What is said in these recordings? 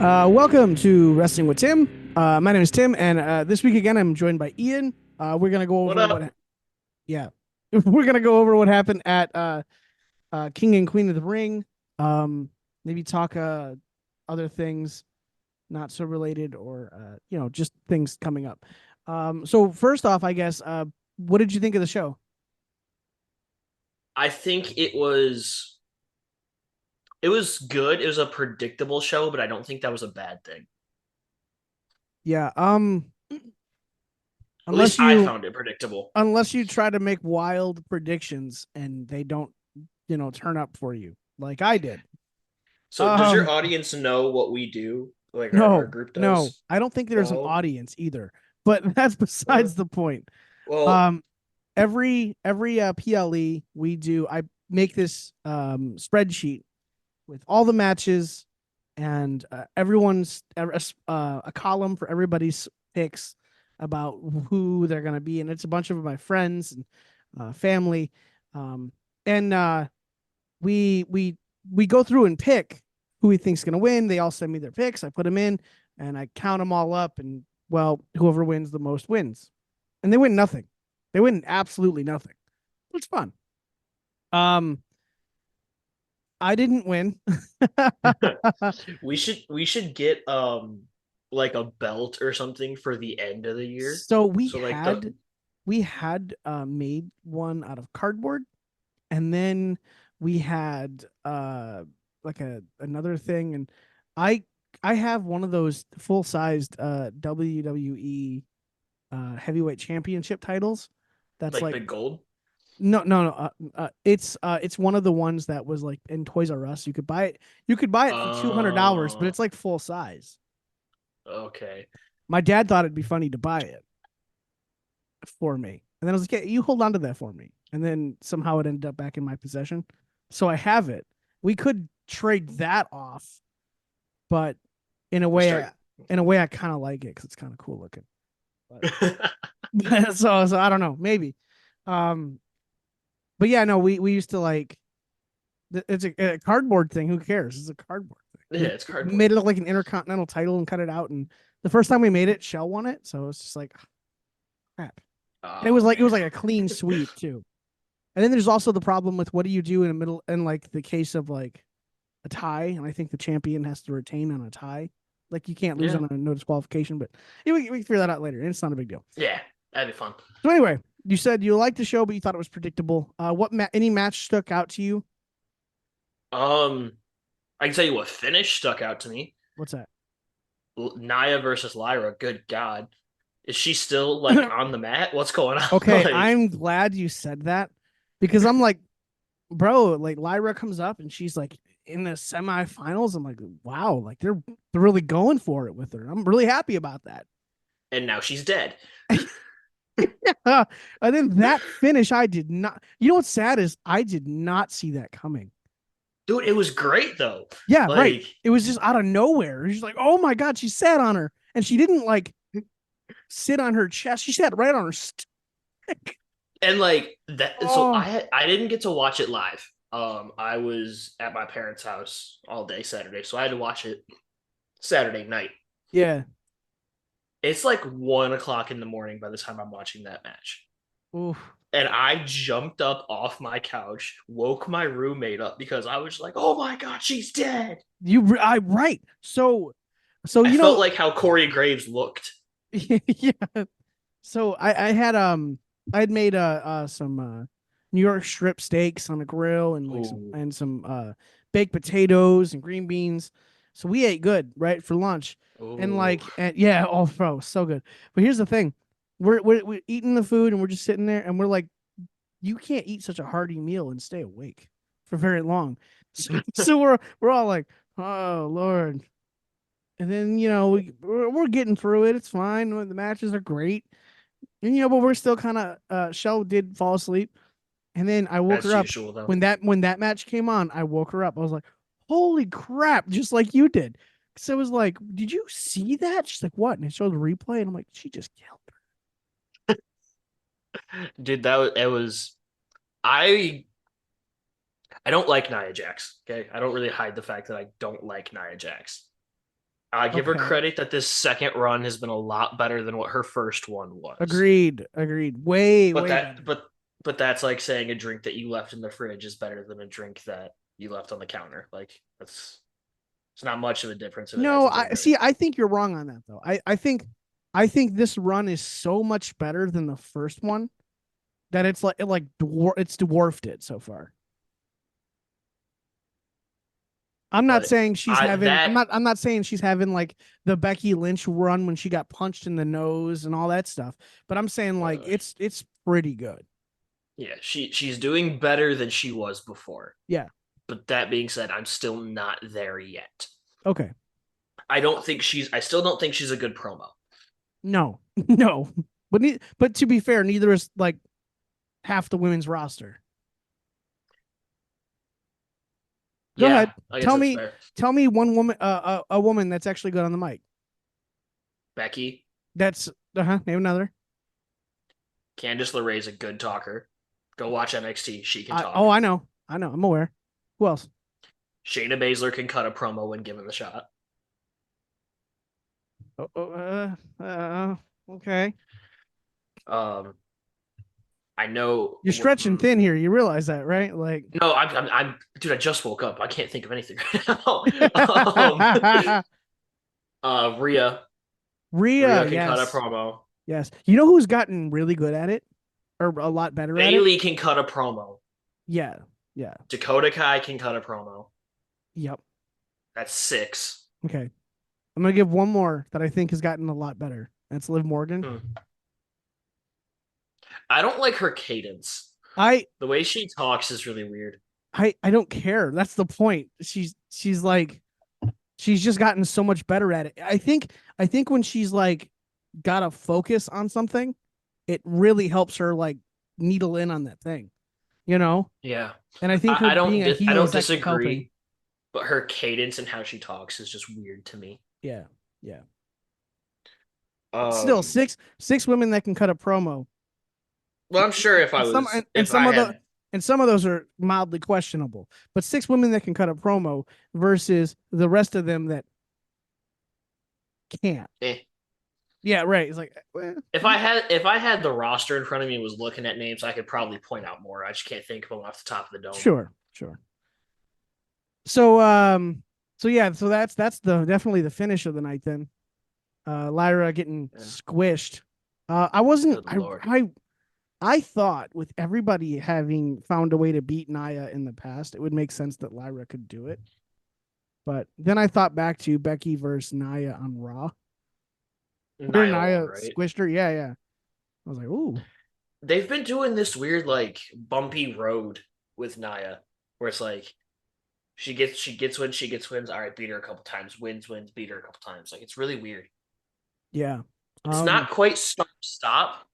Welcome to Wrestling with Tim. My name is Tim, and this week again, I'm joined by Ian. We're gonna go What over up? what, yeah, we're gonna go over what happened at King and Queen of the Ring. Maybe talk other things not so related, or just things coming up. So first off, I guess, what did you think of the show? I think it was good. It was a predictable show, but I don't think that was a bad thing. Yeah. At Unless least I you found it predictable. unless you try to make wild predictions and they don't, turn up for you like I did. So, does your Um, audience know what we do? Like our No, group no, does? I don't think there's an No. audience either. But that's Uh, besides the point. well, Um, every PLE we do, I make this spreadsheet with all the matches and everyone's a column for everybody's picks about who they're gonna be, and it's a bunch of my friends and family, um, and we go through and pick who we think's going to win. They all send me their picks. I put them in, and I count them all up. And well, whoever wins the most wins. And they win nothing. They win absolutely nothing. It's fun. Um, I didn't win. we should get like a belt or something for the end of the year. So we So like the had we had made one out of cardboard, and then we had like another thing, and I I have one of those full sized WWE heavyweight championship titles. That's like like big gold. it's one of the ones that was like in Toys R Us. You could buy it for $200, but Uh, it's like full size. okay. My dad thought it'd be funny to buy it for me, and then I was like, yeah, you hold on to that for me. And then somehow it ended up back in my possession, so I have it. We could trade that off, but in a You way, start. I kind of like it because it's kind of cool looking. But so I don't know, maybe. Um, but yeah, no, we used to like it's a cardboard thing. Who cares? It's a cardboard Yeah, thing. it's We cardboard. made it look like an intercontinental title and cut it out. And the first time we made it, Shell won it, so it's just like crap. And Oh it was man. like a clean sweep too. And then there's also the problem with what do you do in the middle in like the case of like a tie, and I think the champion has to retain on a tie. Like you can't lose Yeah. on a no disqualification, but yeah, we can figure that out later. And it's not a big deal. Yeah, that'd be fun. So anyway, you said you liked the show, but you thought it was predictable. Any match stuck out to you? Um, I can tell you what finish stuck out to me. What's that? Naya versus Lyra. Good God, is she still like on the mat? What's going on? Okay, Like, I'm glad you said that because I'm like, bro, like Lyra comes up and she's like in the semifinals. I'm like, wow, like they're really going for it with her. I'm really happy about that. and now she's dead. And then that finish, I did not. You know what's sad is I did not see that coming. Dude, it was great though. Yeah, right. Like, It was just out of nowhere. She's like, oh my god, she sat on her, and she didn't like sit on her chest. She sat right on her stick. and like that. So Oh, I didn't get to watch it live. I was at my parents' house all day Saturday, so I had to watch it Saturday night. yeah. It's like 1 o'clock in the morning by the time I'm watching that match. Oof. And I jumped up off my couch, woke my roommate up because I was like, "Oh my god, she's dead!" I right. So I felt like how Corey Graves looked. yeah. So I had made some New York strip steaks on a grill and like Ooh, some baked potatoes and green beans. So we ate good, right, for lunch. And ooh, like and yeah, oh bro, so good. But here's the thing. We're eating the food and we're just sitting there and we're like, you can't eat such a hearty meal and stay awake for very long. So we're all like, oh Lord. And then, we're getting through it. It's fine. The matches are great. And but we're still kind of Shell did fall asleep. And then I woke her as up usual though. when that match came on. I woke her up. I was like, "Holy crap!" Just like you did. So I was like, "Did you see that?" She's like, "What?" And it showed the replay, and I'm like, "She just killed her." Dude, it was. I don't like Nia Jax. Okay, I don't really hide the fact that I don't like Nia Jax. I give her Okay. credit that this second run has been a lot better than what her first one was. Agreed. Agreed. Way, But way that better. but that's like saying a drink that you left in the fridge is better than a drink that you left on the counter. Like that's it's not much of a difference if it No, hasn't been I very see. I think you're wrong on that though. I think this run is so much better than the first one that it's like it's dwarfed it so far. I'm not but saying she's I having. that I'm not saying she's having like the Becky Lynch run when she got punched in the nose and all that stuff. But I'm saying like uh, it's pretty good. yeah, she's doing better than she was before. Yeah. But that being said, I'm still not there yet. Okay. I still don't think she's a good promo. No. No. But to be fair, neither is like half the women's roster. Go Yeah, ahead. I guess Tell that's me. fair. Tell me one woman. A woman that's actually good on the mic. Becky, That's name another. Candice LeRae's a good talker. Go watch NXT. She can Oh, talk. I know. I know. I'm aware. Who else? Shayna Baszler can cut a promo when given the shot. Oh, okay. Um, I know. You're stretching thin here. You realize that, right? Like, No, dude. I just woke up. I can't think of anything right now. Rhea, Rhea, Rhea can cut a yes, promo. yes. You know who's gotten really good at it, or a lot better at it? Bailey can cut a promo. Yeah, yeah, Dakota Kai can cut a promo. yep. That's six. Okay, I'm gonna give one more that I think has gotten a lot better. That's Liv Morgan. Hmm. I don't like her cadence. I The way she talks is really weird. I don't care. That's the point. She's like she's just gotten so much better at it. I think when she's like got to focus on something, it really helps her like needle in on that thing, you know? Yeah, And I think her being a I heel don't is actually helping. disagree, but her cadence and how she talks is just weird to me. Yeah. Yeah. But still Um, six women that can cut a promo. well, I'm sure And some if I had, and some of those are mildly questionable. But six women that can cut a promo versus the rest of them that can't. eh. Yeah, right. It's like If I had the roster in front of me and was looking at names, I could probably point out more. I just can't think of them off the top of the dome. sure, sure. So so yeah, so that's the definitely the finish of the night then. Lyra getting Yeah. squished. I wasn't Good lord. I thought with everybody having found a way to beat Naya in the past, it would make sense that Lyra could do it. But then I thought back to Becky versus Naya on Raw, where Nia won, Naya right? squished her. Yeah, yeah. I was like, ooh, They've been doing this weird like bumpy road with Naya, where it's like she gets wins, she gets wins. All right, beat her a couple times, wins, beat her a couple times. Like it's really weird. yeah. It's not quite start stop,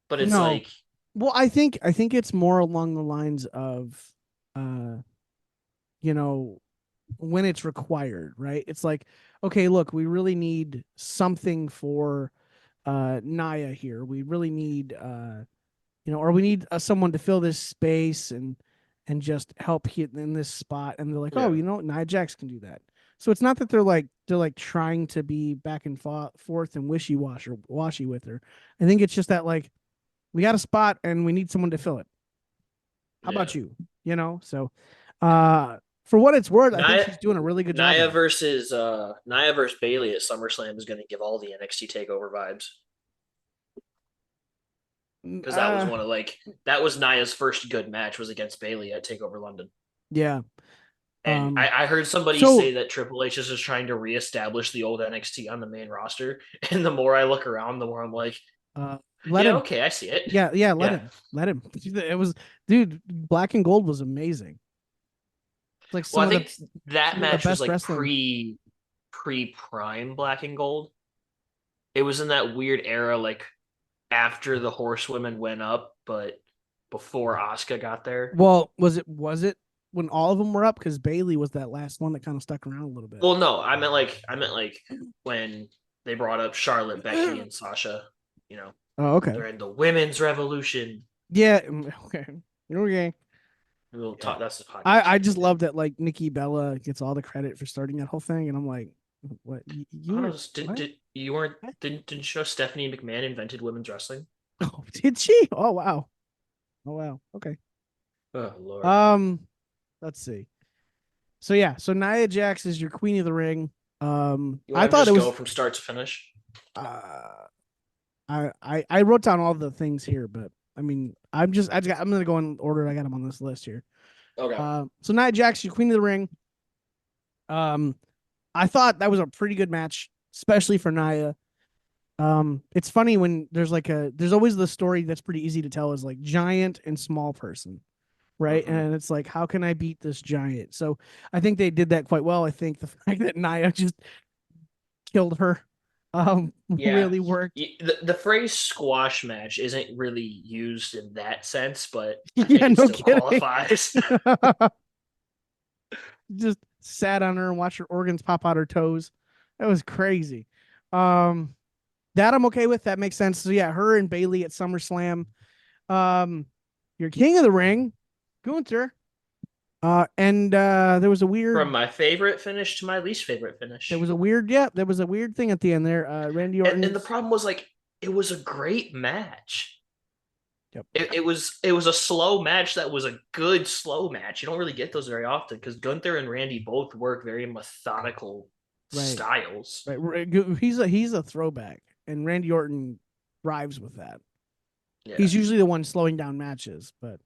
but it's No. like Well, I think it's more along the lines of, uh, you know, when it's required, right? It's like, okay, look, we really need something for Naya here. We really need or we need someone to fill this space and just help hit in this spot. And they're like, oh, yeah, Nia Jax can do that. So it's not that they're like trying to be back and forth and washy with her. I think it's just that like we got a spot and we need someone to fill it. How yeah. about you? So for what it's worth, I think Nia she's doing a really good job of it. Nia versus Bailey at SummerSlam is going to give all the NXT Takeover vibes because that was Uh, one of like that was Nia's first good match was against Bailey at Takeover London. yeah. And I heard somebody So say that Triple H is just trying to reestablish the old NXT on the main roster. And the more I look around, the more I'm like, let yeah, him. okay, I see it. Yeah, yeah, Yeah, let him. It was, dude. Black and Gold was amazing. It's like well, I think that some of the match was best like wrestling. pre prime Black and Gold. It was in that weird era, like after the Horsewomen went up, but before Asuka got there. Well, was it when all of them were up? Because Bailey was that last one that kind of stuck around a little bit. Well, no, I meant like when they brought up Charlotte, Becky, and Sasha. You know, Oh, okay. they're in the women's revolution. Yeah. Okay. Okay. We'll Yeah. talk. That's the podcast I for another just day. love that like Nikki Bella gets all the credit for starting that whole thing, and I'm like, What I you don't were? know. What? Did you weren't What? didn't you know Stephanie McMahon invented women's wrestling? Oh, did she? Oh wow. Oh wow. Okay. Oh Lord. Um, let's see. So yeah, so Nia Jax is your queen of the ring. You I want to thought it just go was. from start to finish? Uh, I wrote down all the things here, but I mean, I'm gonna go in order. I got them on this list here. Okay. So Nia Jax, your queen of the ring. Um, I thought that was a pretty good match, especially for Nia. It's funny when there's always the story that's pretty easy to tell is like giant and small person, right? Hmm. And it's like, how can I beat this giant? So I think they did that quite well. I think the fact that Nia just killed her, Yeah. really worked. The phrase squash match isn't really used in that sense, but I Yeah, think it no still kidding. qualifies. Just sat on her and watched her organs pop out her toes. That was crazy. Um, that I'm okay with. That makes sense. So yeah, her and Bailey at SummerSlam. Um, your King of the Ring, Gunther. And there was a From weird, my favorite finish to my least favorite there finish. was a weird, yeah, there was a weird thing at the end there. Randy And the Orton's, problem was like it was a great match. yep, It was a slow match that was a good slow match. You don't really get those very often because Gunther and Randy both work very methodical right, styles. right. He's a throwback, and Randy Orton thrives with that. Yeah. He's usually the one slowing down matches, but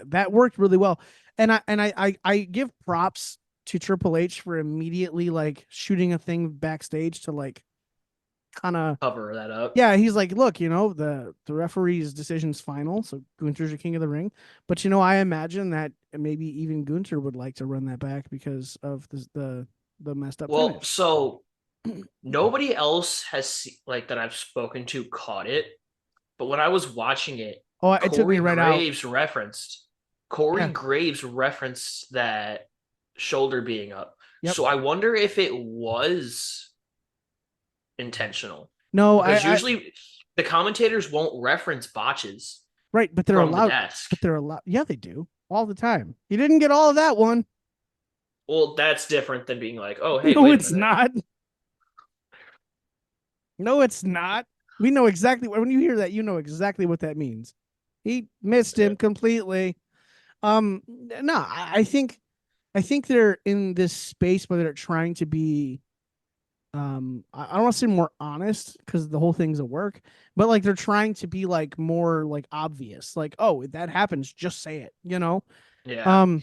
that worked really well. And I give props to Triple H for immediately like shooting a thing backstage to like kind of, Cover that up. yeah, he's like, look, the referee's decision's final, so Gunther's your king of the ring. But I imagine that maybe even Gunther would like to run that back because of the messed up Well, finish. so nobody else has like that I've spoken to caught it, but when I was watching it, Oh, it took me Corey right out. Graves referenced Corey Yeah. Graves referenced that shoulder being up. Yep. So I wonder if it was intentional No, because usually the commentators won't reference botches right, but they're from the allowed. desk. But they're allowed. Yeah, they do all the time. He didn't get all of that one. Well, that's different than being like, "Oh, hey, No, wait a it's minute." not. No, it's not. We know exactly when you hear that, you know exactly what that means. He missed Yeah. him completely. No, I think they're in this space where they're trying to be I don't want to say more honest because the whole thing's a work, but like they're trying to be like more like obvious. Like, oh, if that happens, just say it. Yeah. Um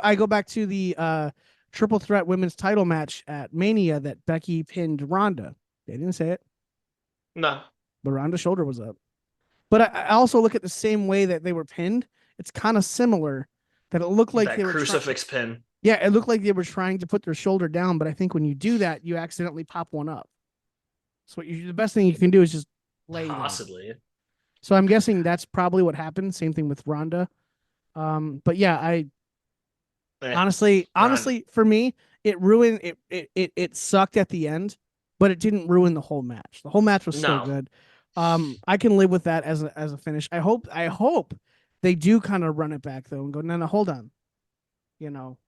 I go back to the triple threat women's title match at Mania that Becky pinned Ronda. They didn't say it, No. but Ronda's shoulder was up. But I also look at the same way that they were pinned. It's kind of similar that it looked like That they were trying. crucifix pin. Yeah, it looked like they were trying to put their shoulder down, but I think when you do that, you accidentally pop one up. So the best thing you can do is just lay down. Possibly. So I'm guessing that's probably what happened. Same thing with Ronda. But yeah, I Eh, Ron. honestly, for me, it ruined it sucked at the end, but it didn't ruin the whole match. The whole match was still No. good. I can live with that as a finish. I hope they do kind of run it back though and go, no, no, hold on, you know.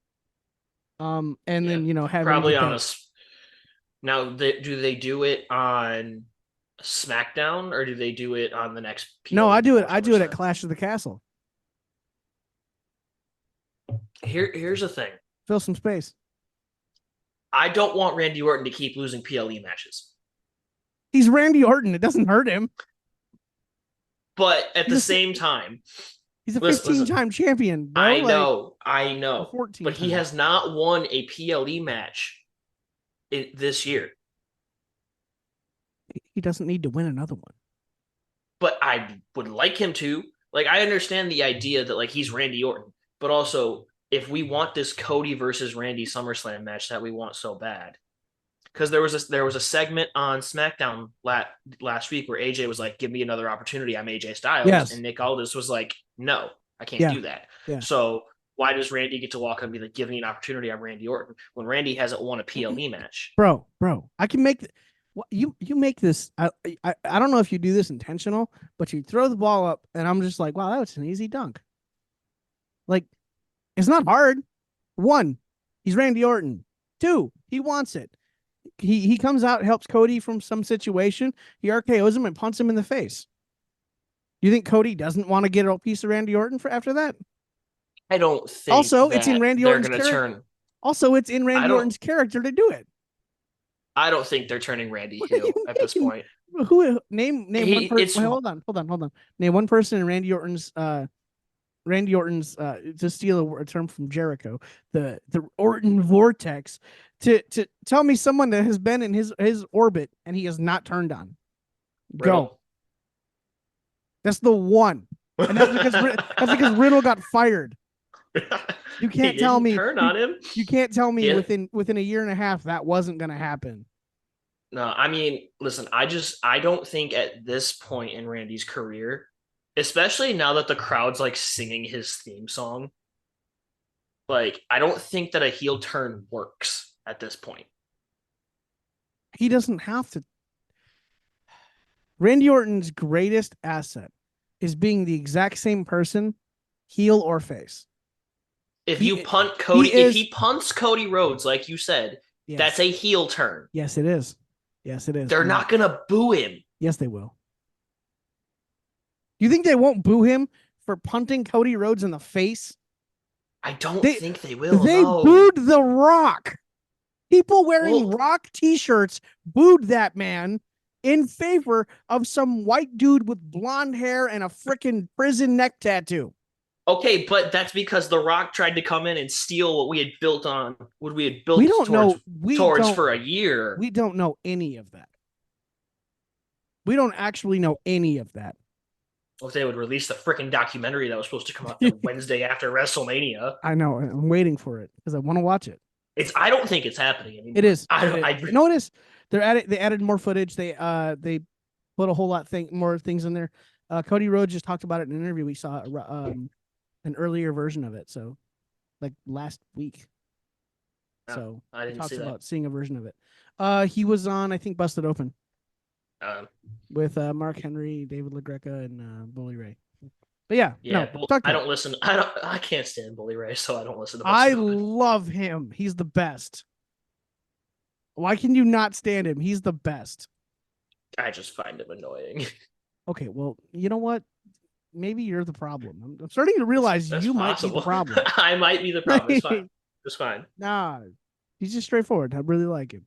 And Yeah. then have him Probably get on that. a. Now, do they do it on SmackDown or do they do it on the next No, PLE before I do it at SummerSlam? Clash of the Castle. Here's the thing. Fill some space. I don't want Randy Orton to keep losing PLE matches. He's Randy Orton. It doesn't hurt him. But at the He's a same time, he's a listen, 15 listen. time champion, bro. Like I or know, 14 but he time. has not won a PLE match this year. He doesn't need to win another one. But I would like him to. Like, I understand the idea that like he's Randy Orton, but also if we want this Cody versus Randy SummerSlam match that we want so bad, because there was a segment on SmackDown last week where AJ was like, "Give me another opportunity. I'm AJ Styles," and Yes. Nick Aldis was like, "No, I can't Yeah. do that." Yeah. So why does Randy get to walk up and be like, "Give me an opportunity. I'm Randy Orton," when Randy hasn't won a PLE match? Bro, I can make you make this. I don't know if you do this intentional, but you throw the ball up, and I'm just like, wow, that was an easy dunk. Like it's not hard. One, he's Randy Orton. Two, he wants it. He comes out, helps Cody from some situation. He RKO's him and punts him in the face. You think Cody doesn't want to get a piece of Randy Orton for after that? I don't think Also, it's in that Randy they're Orton's going to character. turn. Also, it's in I Randy don't. Orton's character to do it. I don't think they're turning Randy What do heel you at this mean? point. Who name one person? It's Hold on. Name one person in Randy Orton's to steal a term from Jericho, the Orton vortex, to tell me someone that has been in his orbit and he has not turned on. Go. Riddle. That's the one. And that's because Riddle got fired. You He can't tell didn't me turn on him. you can't tell me Yeah. within a year and a half that wasn't going to happen. No, I mean, listen, I don't think at this point in Randy's career, especially now that the crowd's like singing his theme song, like I don't think that a heel turn works at this point. He doesn't have to. Randy Orton's greatest asset is being the exact same person, heel or face. If He- you punt Cody, he is- if he punts Cody Rhodes, like you said, Yes. that's a heel turn. Yes, it is. Yes, it is. They're not gonna boo him. Yes, they will. You think they won't boo him for punting Cody Rhodes in the face? I don't They- think they will. They No. booed The Rock. People wearing Well- Rock t-shirts booed that man in favor of some white dude with blonde hair and a freaking prison neck tattoo. Okay, but that's because The Rock tried to come in and steal what we had built on, what we had built We don't towards, know. We towards don't, for a year. we don't know any of that. We don't actually know any of that. If they would release the freaking documentary that was supposed to come out the Wednesday after WrestleMania. I know. I'm waiting for it because I want to watch it. I don't think it's happening anymore. It is. I No, it is. They added more footage. They put a whole lot more things in there. Cody Rhodes just talked about it in an interview. We saw an earlier version of it. So like last week. Oh, So I he didn't talks see that. about seeing a version of it. He was on, I think, Busted Open with Mark Henry, David LaGreca, and Bully Ray. But yeah, Yeah, no, talk to I him. don't listen. I can't stand Bully Ray, so I don't listen to. I Busted Open. love him. He's the best. Why can you not stand him? He's the best. I just find him annoying. Okay, well, you know what? Maybe you're the problem. I'm starting to realize That's you might be possible. the problem. I might be the problem. It's fine. It's fine. Nah, he's just straightforward. I really like him.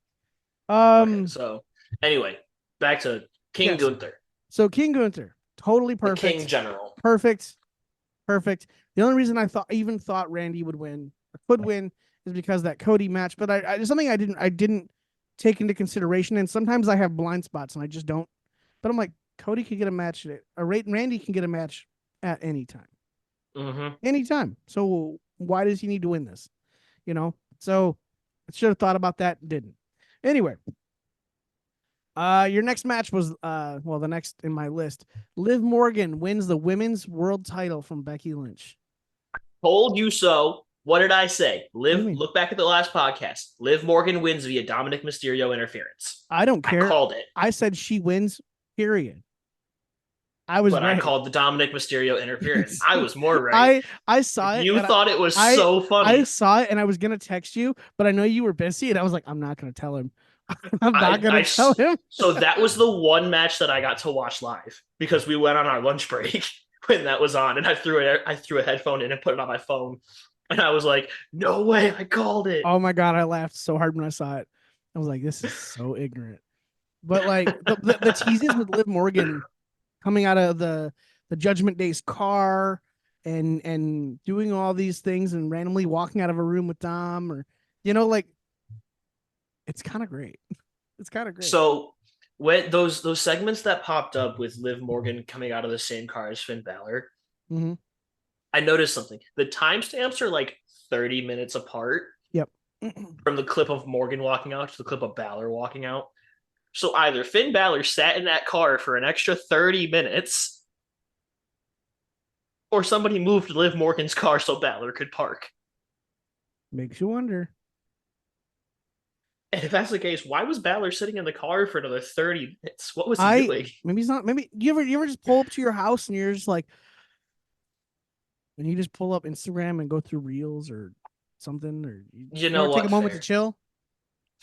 Okay, so anyway, back to King Yes. Gunther, So King Gunther, totally the perfect. King General. Perfect. The only reason I thought Randy would win or could win is because that Cody match. But I something I didn't take into consideration. And sometimes I have blind spots and I just don't. But I'm like, Cody could get a match Randy can get a match at any time. Mm-hmm. Anytime. So why does he need to win this? You know? So I should have thought about that, didn't. Anyway. Your next match was the next in my list. Liv Morgan wins the women's world title from Becky Lynch. Told you so. What did I say? do you mean? Look back at the last podcast. Liv Morgan wins via Dominic Mysterio interference. I don't care. I called it. I said she wins, period. I was But right. I called the Dominic Mysterio interference. I was more right. I saw it. You and thought it was I- so funny. I saw it and I was gonna text you, but I know you were busy, and I was like, I'm not gonna tell him. I'm not gonna tell him. So that was the one match that I got to watch live because we went on our lunch break when that was on, and I threw a headphone in and put it on my phone, and I was like, "No way, I called it." Oh my god, I laughed so hard when I saw it. I was like, this is so ignorant. But like the teases with Liv Morgan coming out of the Judgment Day's car and doing all these things and randomly walking out of a room with Dom, or like, it's kind of great. It's kind of great. So when those segments that popped up with Liv Morgan coming out of the same car as Finn Balor, Mhm. I noticed something. The timestamps are like 30 minutes apart. Yep. From the clip of Morgan walking out to the clip of Balor walking out. So either Finn Balor sat in that car for an extra 30 minutes, or somebody moved Liv Morgan's car so Balor could park. Makes you wonder. And if that's the case, why was Balor sitting in the car for another 30 minutes? What was he doing? Maybe he's not. Maybe you ever just pull up to your house and you're just like, and you just pull up Instagram and go through reels or something, or You know wanna take what? a moment Fair. to chill.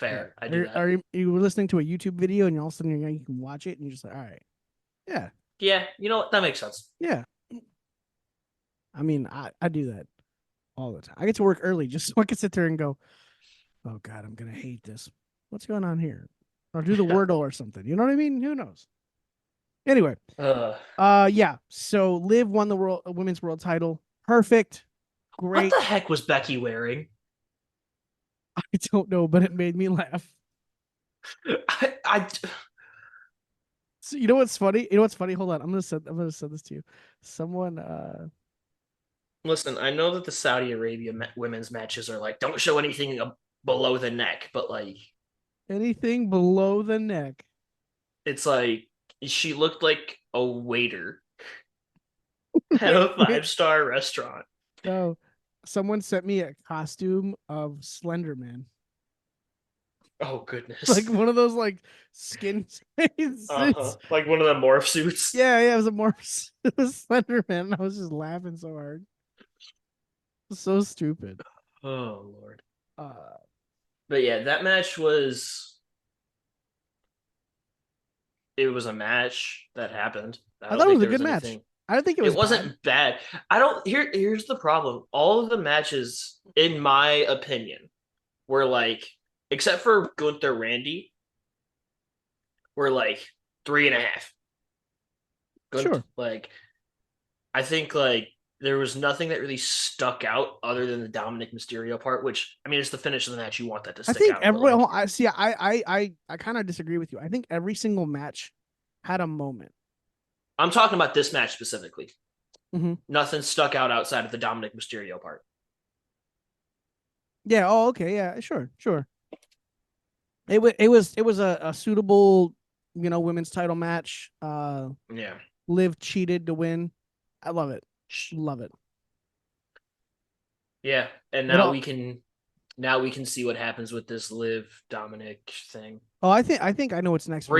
Yeah. Fair. I do that. You were listening to a YouTube video and all of a sudden you can watch it and you're just like, all right, yeah, Yeah, you know what? That makes sense. yeah. I mean, I do that all the time. I get to work early just so I can sit there and go, oh God, I'm gonna hate this. What's going on here? Or do the Wordle or something. You know what I mean? Who knows? Anyway, uh, yeah. So Liv won the women's world title. Perfect. what Great. the heck was Becky wearing? I don't know, but it made me laugh. I So you know what's funny? You know what's funny? Hold on. I'm gonna send this to you. Someone listen. I know that the Saudi Arabia women's matches are like don't show anything below the neck, but like anything below the neck. it's like she looked like a waiter at a five-star restaurant. No. Someone sent me a costume of Slender Man. Oh goodness. Like one of those like skin suits. Like one of the morph suits. Yeah, it was a more it was Slender Man. I was just laughing so hard. So stupid. Oh lord. Uh But yeah, that match was it was a match that happened. I I don't thought it think was a there good was match. anything. I don't think it It was bad. wasn't bad. I don't here's the problem. All of the matches, in my opinion, were like, except for Gunther Randy, were like 3.5. Sure. Like I think like there was nothing that really stuck out other than the Dominic Mysterio part, which I mean it's the finish of the match. You want that to I stick think out. But everyone like I see I kind of disagree with you. I think every single match had a moment. I'm talking about this match specifically. Mm-hmm. Nothing stuck out outside of the Dominic Mysterio part. Yeah, oh okay, yeah, sure. It was a suitable, women's title match. Yeah. Liv cheated to win. I love it. Love it. Yeah. And It all now we can see what happens with this Liv Dominic thing. Oh, I think I know what's next for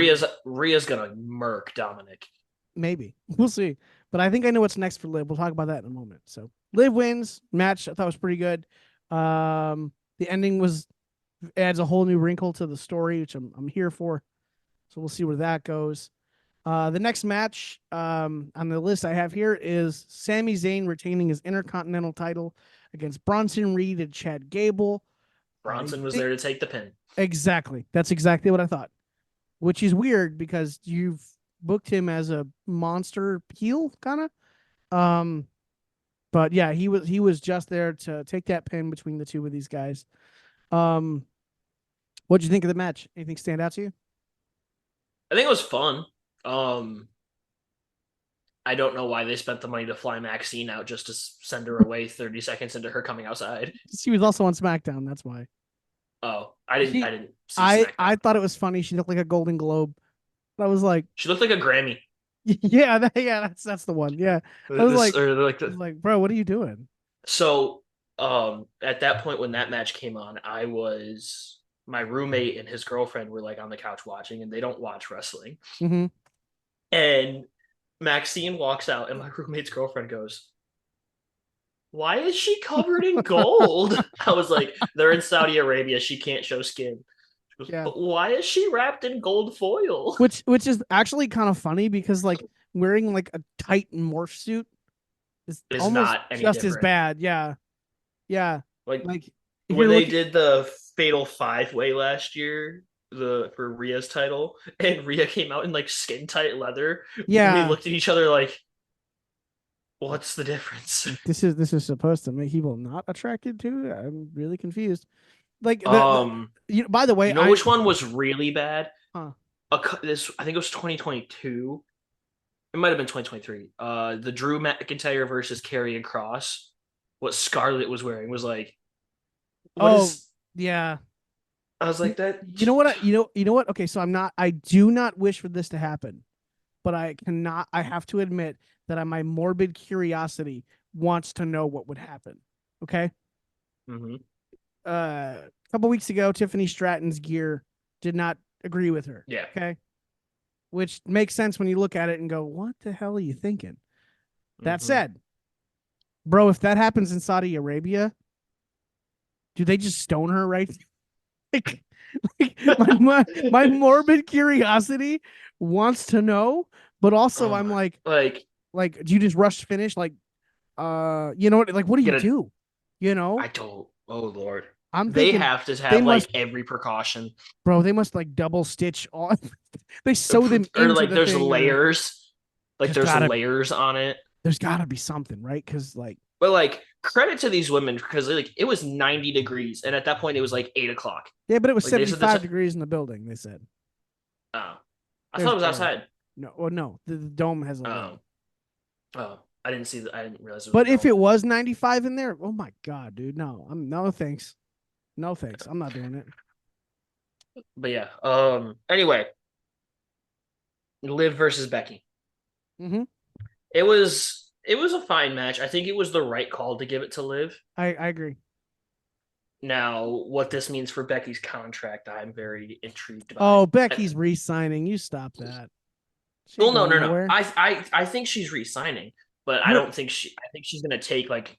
Rhea's gonna murk Dominic. maybe. We'll see. But I think I know what's next for Liv. We'll talk about that in a moment. So Liv wins. Match I thought was pretty good. The ending adds a whole new wrinkle to the story, which I'm here for. So we'll see where that goes. The next match on the list I have here is Sami Zayn retaining his Intercontinental title against Bronson Reed and Chad Gable. Bronson was there to take the pin. Exactly. That's exactly what I thought. Which is weird because you've booked him as a monster heel, kind of. But yeah, he was just there to take that pin between the two of these guys. What'd you think of the match? Anything stand out to you? I think it was fun. I don't know why they spent the money to fly Maxine out just to send her away 30 seconds into her coming outside. She was also on SmackDown. That's why. Oh, I didn't see I SmackDown. thought it was funny. She looked like a Golden Globe. I was like, She looked like a Grammy. yeah, that's the one. Yeah, I was like, bro, what are you doing? So, at that point when that match came on, my roommate and his girlfriend were like on the couch watching, and they don't watch wrestling. Mm-hmm. And Maxine walks out, and my roommate's girlfriend goes, "Why is she covered in gold?" I was like, "They're in Saudi Arabia. She can't show skin." She goes, Yeah, "But why is she wrapped in gold foil?" which is actually kind of funny because like wearing like a tight morph suit is Is almost not any just as different. bad. Yeah, yeah. Like Like if when you're they looking, did the Fatal 5-Way last year, for Rhea's title, and Rhea came out in like skin tight leather. We yeah, looked at each other like, "What's the difference?" this is supposed to make people not attracted to it. I'm really confused. Like Um, by the way, you know which one was really bad? huh. This I think it was 2022. It might have been 2023. The Drew McIntyre versus Karrion Kross. What Scarlett was wearing was like, what Oh is? yeah. I was like that. You know what? You know what? Okay, so I do not wish for this to happen, but I cannot. I have to admit that my morbid curiosity wants to know what would happen. Okay. Mhm. A couple weeks ago, Tiffany Stratton's gear did not agree with her. Yeah. Okay. Which makes sense when you look at it and go, what the hell are you thinking? That Mhm. said, bro, if that happens in Saudi Arabia, do they just stone her right? My morbid curiosity wants to know, but also Oh I'm my, like like, do you just rush to finish? Like, you know what? Like, what do you get a. do? You know, I don't. Oh Lord, I'm they thinking have to they have like must, every precaution, bro. They must like double stitch all. They sew them or into like the there's thing, or layers, like there's there's gotta layers on it. there's gotta be something, right? Because like, But like credit to these women because like it was 90 degrees, and at that point it was like 8 o'clock. yeah, but it was Like they said the 75 degrees in the building. They said oh, I thought there's it was air. outside. No, well, no, the dome has a lid. Oh, oh, I didn't see that. I didn't realize it was a But if dome. it was 95 in there, oh my god, dude, no, I'm no thanks, no thanks, I'm not doing it. But yeah. Anyway, Liv versus Becky. Mm-hmm. It was a fine match. I think it was the right call to give it to Liv. I agree. Now, what this means for Becky's contract, I'm very intrigued by. Oh, Becky's re-signing. You stop that. She Well, ain't no, going no, no. nowhere. I think she's re-signing, but I Her don't think she. I think she's gonna take like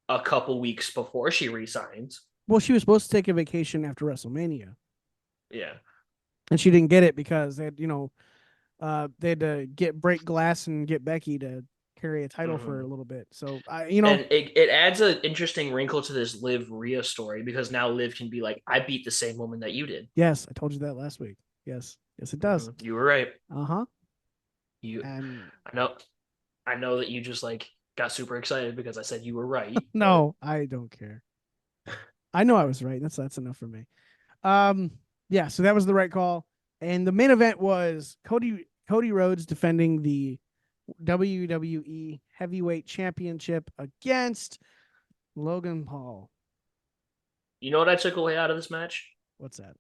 a couple weeks before she resigns. well, she was supposed to take a vacation after WrestleMania, Yeah. and she didn't get it because they had, they had to break glass and get Becky to carry a title for a Hmm. little bit. So And it adds an interesting wrinkle to this Liv Rhea story because now Liv can be like, I beat the same woman that you did. yes, I told you that last week. Yes, yes, it does. You were right. Uh-huh. You, And I know, I know that you just like got super excited because I said you were right, but no, I don't care. I know I was right. That's enough for me. Um, yeah, so that was the right call. And the main event was Cody Rhodes defending the WWE Heavyweight Championship against Logan Paul. you know what I took away out of this match? What's that?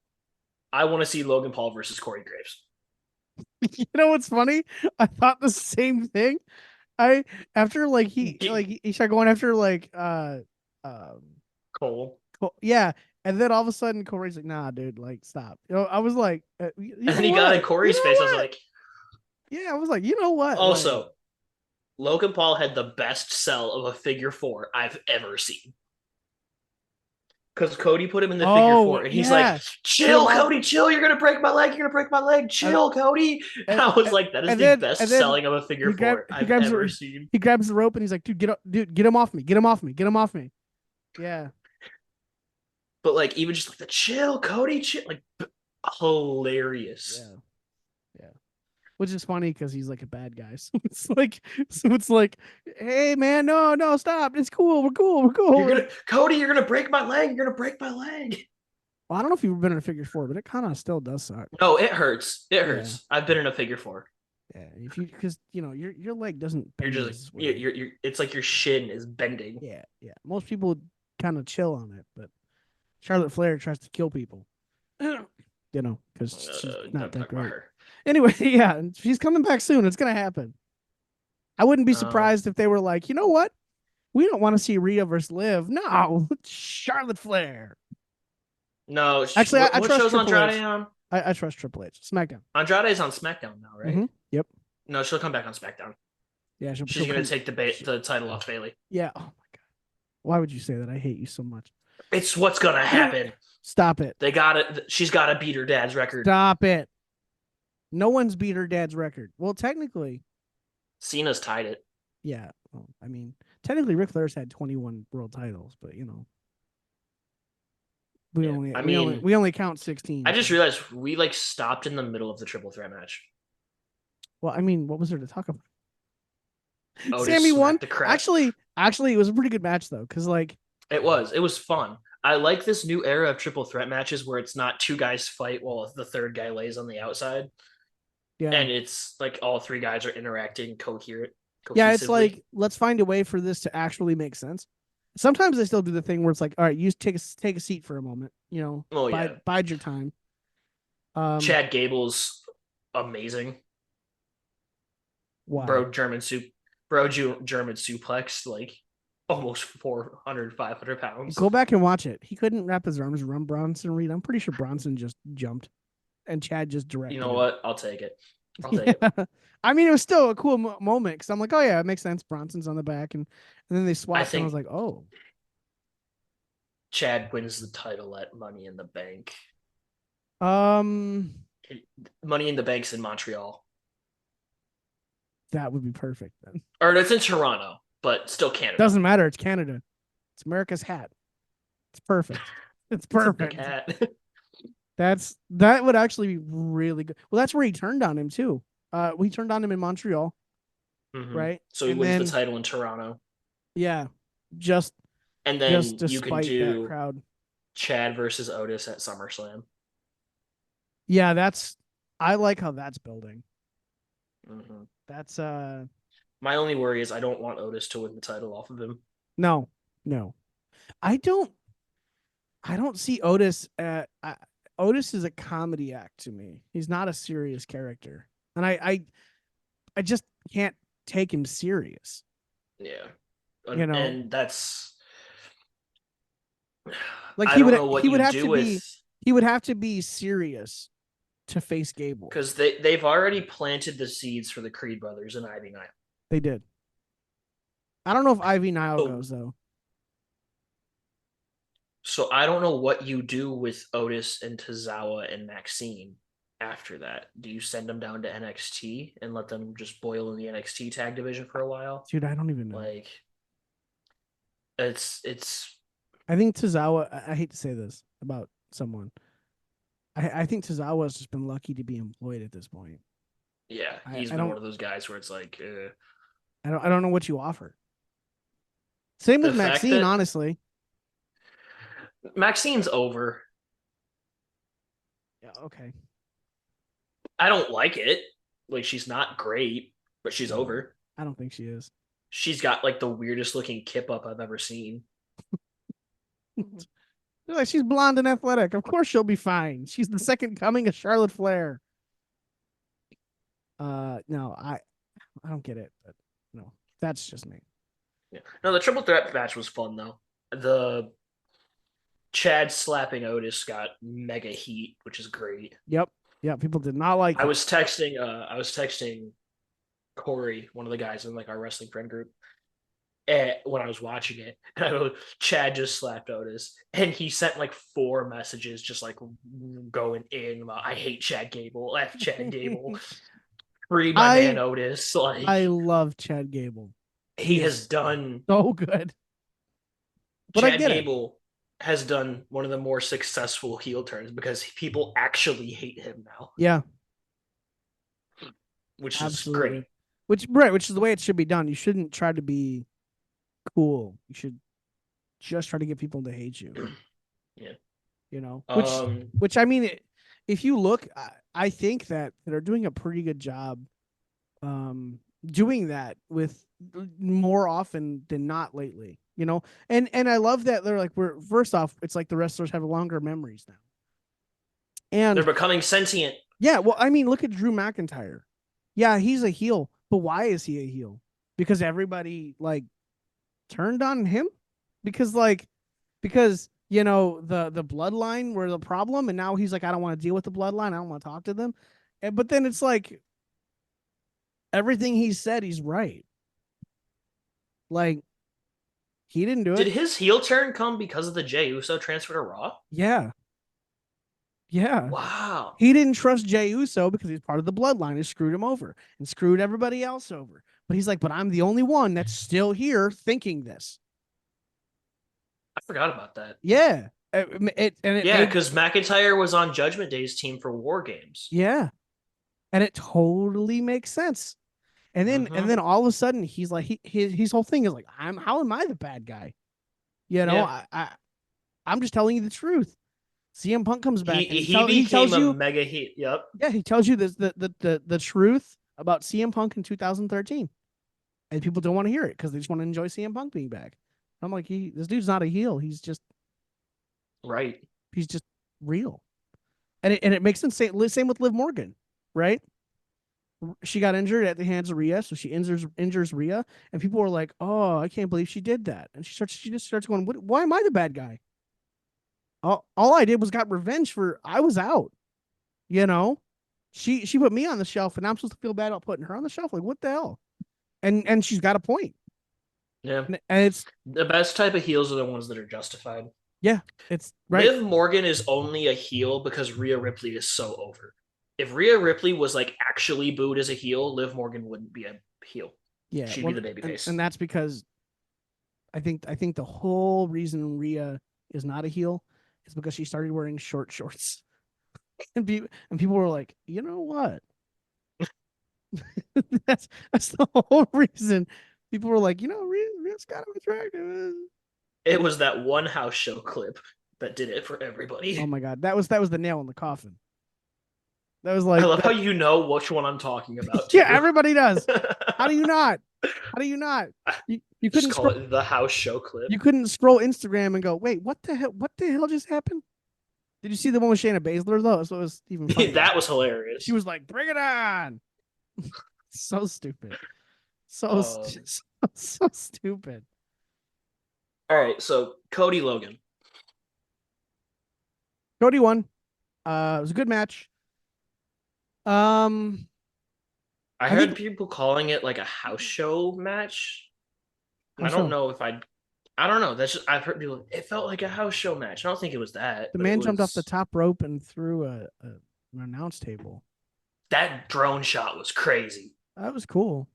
I want to see Logan Paul versus Corey Graves. You know what's funny? I thought the same thing. I after like he started going after like um Cole. yeah, and then all of a sudden Corey's like, nah, dude, like stop. I was like, you And know then he got in what? You Corey's know face. I was what? like, Yeah, I was like, you know what? Like, also, Logan Paul had the best sell of a figure four I've ever seen. Because Cody put him in the figure oh four, and he's like, yeah, put him "Chill, off, Cody, chill. You're gonna break my leg. You're gonna break my leg. and, Chill, Cody." And and, I was like, "That is the and best then selling of a figure four he I've grabs ever seen." he grabs the rope and he's like, dude, get up, dude, get him off me, get him off me, get him off me. Yeah, But like, even just like the chill, Cody, chill, like hilarious. yeah, yeah. Which is funny because he's like a bad guy. So it's like, hey man, no, stop. It's cool. We're cool. We're You're cool. gonna Cody. You're gonna break my leg. You're gonna break my leg. Well, I don't know if you've been in a figure four, but it kind of still does suck. No, it hurts. It Yeah, hurts. I've been in a figure four. yeah. If you because your leg doesn't You're bend just like as well. you're. It's like your shin is bending. Yeah, yeah. Most people kind of chill on it, but Charlotte Flair tries to kill people. Because she's not Don't that talk about great. her. Anyway, yeah, she's coming back soon. It's gonna happen. I wouldn't be Oh surprised if they were like, you know what? We don't want to see Rhea versus Liv. No, Charlotte Flair. no. Actually, I What trust show's Triple Andrade H. on? I trust Triple H. SmackDown. Andrade's on SmackDown now, right? Yep. No, she'll come back on SmackDown. Yeah, She's gonna take the title off Bailey. Yeah. Oh my god. Why would you say that? I hate you so much. It's what's gonna happen. Stop it. They got it. She's got to beat her dad's record. Stop it. No one's beat her dad's record. Well, technically, Cena's tied it. yeah. Well, I mean, technically, Ric Flair's had 21 world titles, but we Yeah. only I we mean, only we only count 16. I just realized we like stopped in the middle of the triple threat match. Well, I mean, what was there to talk about? Otis Sammy won. smacked the crap. Actually, it was a pretty good match though, because like, It was fun. I like this new era of triple threat matches where it's not two guys fight while the third guy lays on the outside, yeah, and it's like all three guys are interacting coherent. yeah, it's Cohesively. like let's find a way for this to actually make sense. Sometimes they still do the thing where it's like, all right, you take a seat for a moment, Oh yeah, bide your time. Chad Gable's amazing. Why? German suplex like almost 400, 500 pounds. Go back and watch it. He couldn't wrap his arms around Bronson Reed. I'm pretty sure Bronson just jumped, and Chad just directed. You know him. what? I'll take it. I'll take it. I mean, it was still a cool moment because I'm like, oh yeah, it makes sense. Bronson's on the back, and then they swapped, and I was like, oh, Chad wins the title at Money in the Bank. Um, Money in the Bank's in Montreal. that would be perfect then. Or it's in Toronto, but still Canada. Doesn't matter. It's Canada. It's America's hat. It's perfect. It's It's a big perfect. hat. That would actually be really good. Well, that's where he turned on him too. We turned on him in Montreal, right? So he And wins the then title in Toronto. yeah, just And just then you can despite that do crowd. Chad versus Otis at SummerSlam. Yeah, I like how that's building. Mm-hmm. That's My only worry is I don't want Otis to win the title off of him. no, no. I don't I don't see Otis Otis is a comedy act to me. He's not a serious character. And I just can't take him serious. Yeah. You know, And that's like I don't know what he would you have do to be with he would have to be serious to face Gable. because they've already planted the seeds for the Creed brothers and Ivy Nile. They did. I don't know if Ivy Nile So goes though. so I don't know what you do with Otis and Tozawa and Maxine after that. Do you send them down to NXT and let them just boil in the NXT tag division for a while? Dude, I don't even know. Like it's I think Tozawa, I hate to say this about someone. I think Tozawa has just been lucky to be employed at this point. yeah, I, he's I been don't one of those guys where it's like I don't know what you offer. Same with the fact Maxine, that honestly. Maxine's over. Yeah, okay. I don't like it. Like she's not great, but she's No, over. I don't think she is. She's got like the weirdest looking kip up I've ever seen. They're like she's blonde and athletic. Of course she'll be fine. She's the second coming of Charlotte Flair. No, I don't get it, but no, that's just me. Yeah. No, the triple threat match was fun though. The Chad slapping Otis got mega heat, which is great. Yep. Yeah, people did not like it. I was texting Corey, one of the guys in like our wrestling friend group, when I was watching it, and I know Chad just slapped Otis, and he sent like 4 messages, just like going in about I hate Chad Gable, F Chad Gable, free my man I Otis. Like I love Chad Gable. he He has is done, so good. But I Chad get it. Gable has done one of the more successful heel turns because people actually hate him now, Yeah, which is great. absolutely. Which is the way it should be done. You shouldn't try to be cool. You should just try to get people to hate you. Yeah. You know, Um, which I mean, if you look, I think that they're doing a pretty good job, doing that with more often than not lately. You know, and I love that they're like we're first off, it's like the wrestlers have longer memories now, they're and becoming sentient. yeah, well, I mean, look at Drew McIntyre. Yeah, he's a heel, but why is he a heel? Because everybody like turned on him because you know the bloodline were the problem, and now he's like I don't want to deal with the bloodline. I don't want to talk to them. But then it's like everything he said, he's right. Like he didn't do Did it. his heel turn come because of the Jey Uso transfer to Raw? Yeah, yeah. Wow. He didn't trust Jey Uso because he's part of the bloodline. He screwed him over and screwed everybody else over. But he's like, but I'm the only one that's still here thinking this. I forgot about that. Yeah. And it Yeah, made because McIntyre was on Judgment Day's team for War Games. yeah. And it totally makes sense. And Mm-hmm. then all of a sudden he's like his whole thing is like, how am I the bad guy? You know, Yeah. I'm just telling you the truth. CM Punk comes back and He he became tells a you, mega hit. Yep. yeah, he tells you this the truth about CM Punk in 2013. And people don't want to hear it because they just want to enjoy CM Punk being back. I'm like, this dude's not a heel. Right. He's just real. And it makes sense. Same with Liv Morgan, right? She got injured at the hands of Rhea, so she injures Rhea, and people were like, "Oh, I can't believe she did that." And she just starts going, "Why am I the bad guy? All I did was got revenge for I was out, you know. She put me on the shelf, and I'm supposed to feel bad about putting her on the shelf. Like what the hell?" And she's got a point. Yeah. And it's The best type of heels are the ones that are justified. Yeah, it's right. Liv Morgan is only a heel because Rhea Ripley is so over. If Rhea Ripley was like actually booed as a heel, Liv Morgan wouldn't be a heel. Yeah, She'd be well, the babyface. and that's because I think the whole reason Rhea is not a heel is because she started wearing short shorts, and people were like, you know what? that's the whole reason. People were like, Rhea's kind of attractive. It was that one house show clip that did it for Oh everybody. my god, that was the nail in the coffin. That was I like love how that. you know which one I'm talking about Yeah, too. everybody does. How do you not? How do you not? You Just couldn't call scroll. it the house show clip. You couldn't scroll Instagram and go, wait, what the hell? What the hell just happened? Did you see the one with Shayna Baszler though? So it was even funnier. That was She hilarious. was like, "Bring it on!" So stupid. So Um, st- so stupid. all right, so Cody Logan. Cody won. It was a good match. Um, I I think heard people calling it like a house show match. And how I don't so? know if I don't know. That's just I've heard people. It felt like a house show match. I don't think it was that, The but it man jumped off the was top rope and threw an announce table. that drone shot was crazy. That was cool.